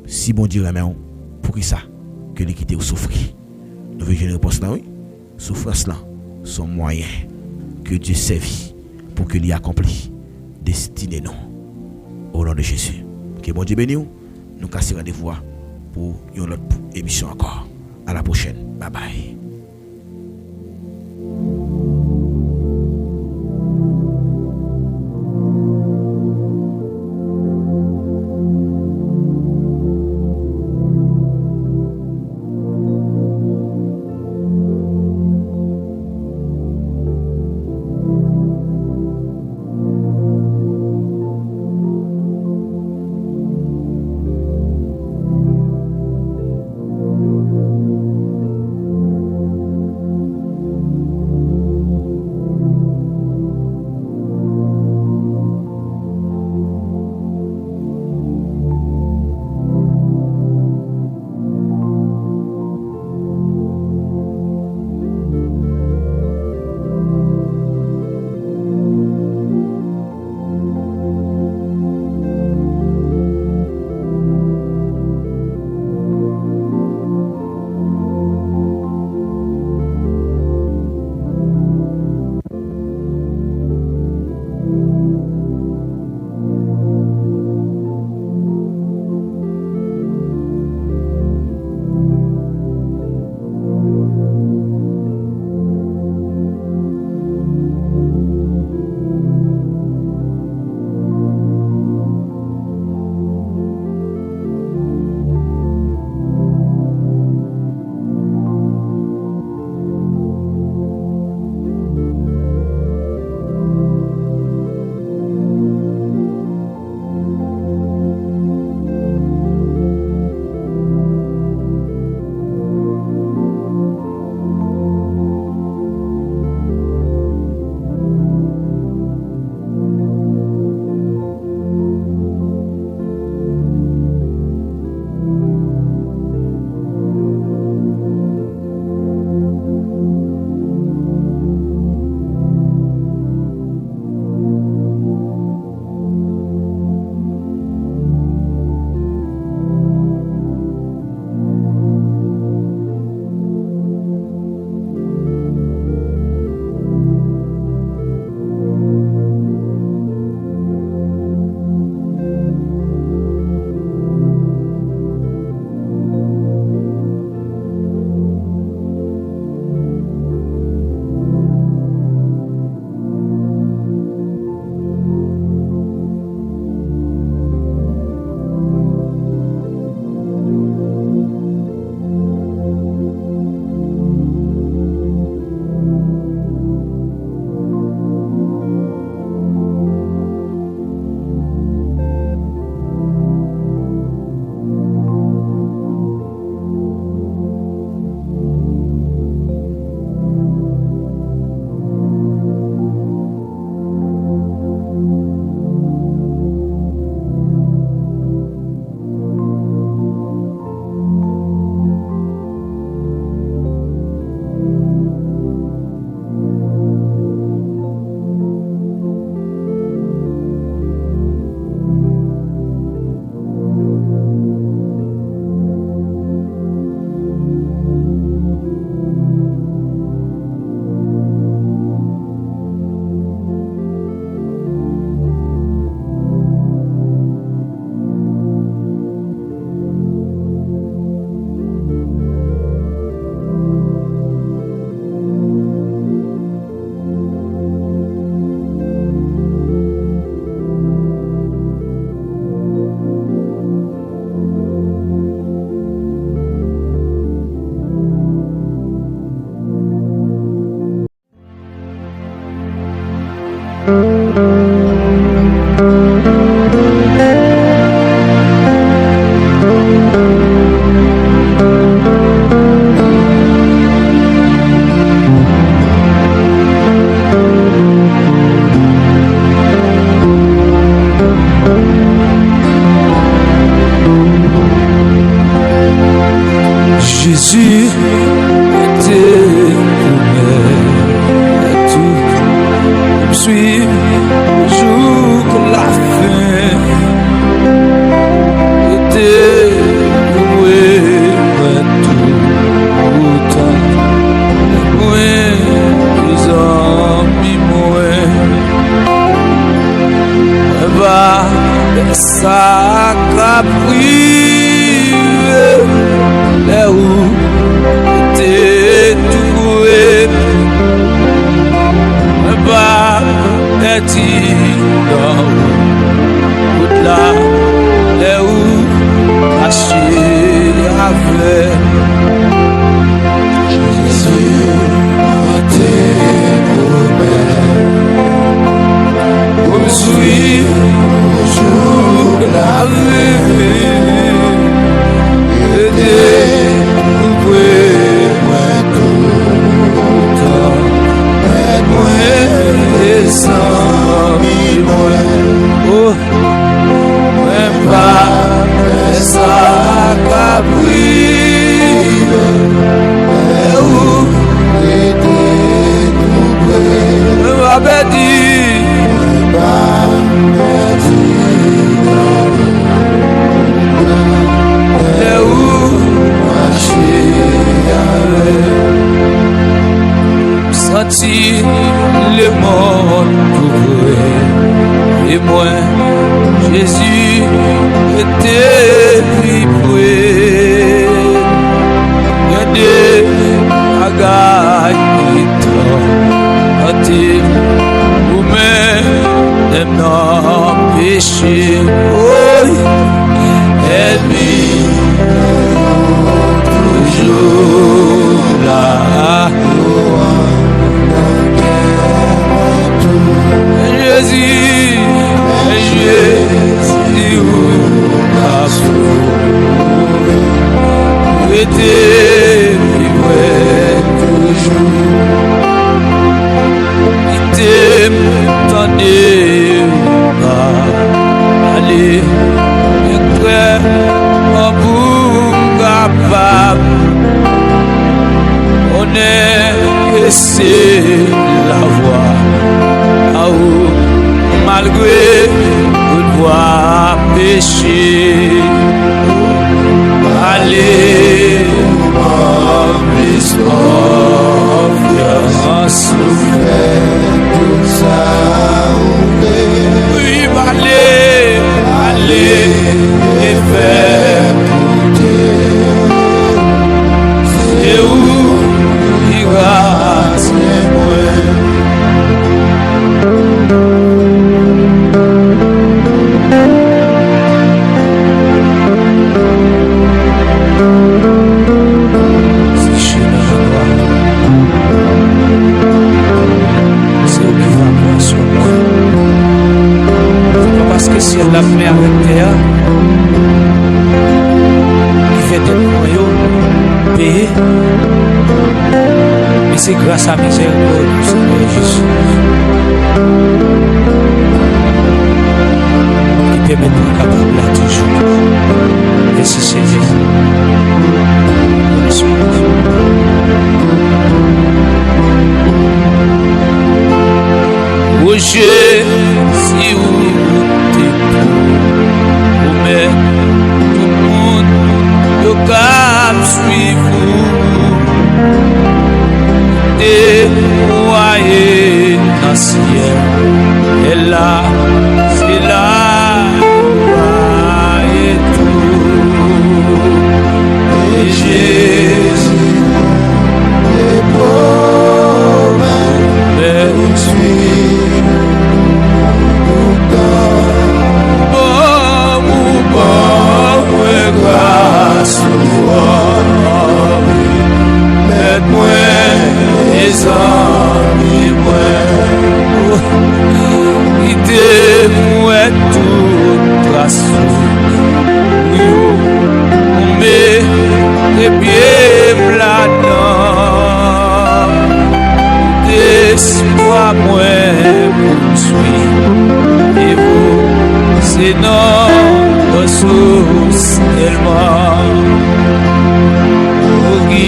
si bon Dieu remet pour qui ça, que l'équité ou souffrir. Nous voulons une réponse là, oui. Souffrance là, son moyen que Dieu servit pour que l'y accomplit. Destiné nous au nom de Jésus. Que bon Dieu bénisse. Nous cassons rendez-vous pour une autre émission encore. À la prochaine. Bye bye. Jésus était tout, me suit jusqu'à la fin. Était tout temps, moi les amis moi, ça qu'a pris là où était tout dans là où caché avec Jésus était pour me suivre jour la vie et découvrir moi et sans moi oh même pas ça qu'a pris où était nous m'a dit où senti le monde couvrir et moi Jésus était livré. Regardez agaille toi ou même non péché oh ennemi toujours là. Jésus, où ma foi était toujours. Il t'aime, t'en est pas. Allez, prêt, en bout capable. On est laissé la voix. Malgré le doigt péché, allez, en plus confiance, tout ça, oui, allez, et faire c'est où il va, c'est moi. Parce que si elle l'a fait avec Théa, il fait des royaumes payés. Mais c'est grâce à miséricorde du Seigneur Jésus qui permet d'être capable là toujours. Merci Seigneur. Roger, si vous mais tout le monde le cap suivre et voyez dans le ciel et là c'est là et tout et Jésus est beau mais suis grâce moi les amis moi il moi toute grâce mais les pieds là-dedans laisse-moi moi poursuivre et vous c'est notre ressource tellement pour qui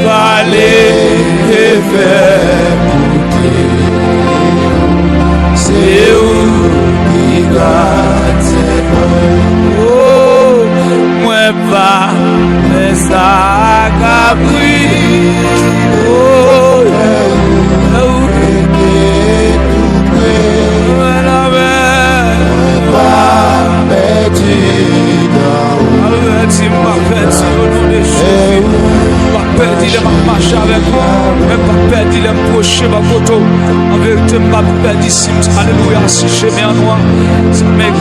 parler et faire goûter. C'est où qui garde. Oh, moi pas mais ça capri. Oh, perdu de ma marche avec moi, même pas perdu de m'approcher ma photo. En vérité, ma perdu si alléluia, si je mets en noir, si je mets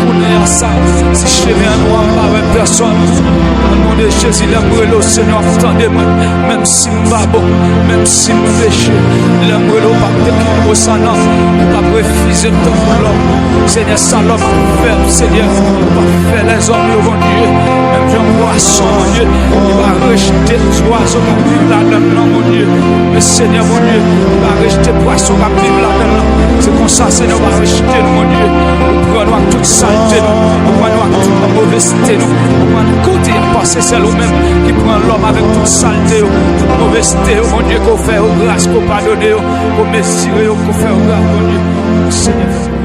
à ça, si je mets en noir, pas avec personne. Au nom de Jésus, l'amour le Seigneur, attendez-moi, même si je pas bon, même si je péché, l'amour le pas de qui au sang, pas refuser de l'homme. Seigneur, ça l'homme fait, Seigneur, pas faire les hommes, mon Dieu, même Jean Poisson, mon Dieu, il va rejeter les oiseaux. Là-dedans, mon Dieu, le Seigneur, mon Dieu, va rejeter poisson, va vivre là-dedans. C'est comme ça, Seigneur, va rejeter nous, mon Dieu. Nous prenons toute saleté, nous prenons toute mauvaiseté, nous prenons côté à passer, c'est nous-mêmes qui prend l'homme avec toute saleté, toute mauvaiseté, mon Dieu, qu'on fait au grâce, qu'on pardonne, qu'on mesure, qu'on fait au grâce, mon Dieu. Seigneur.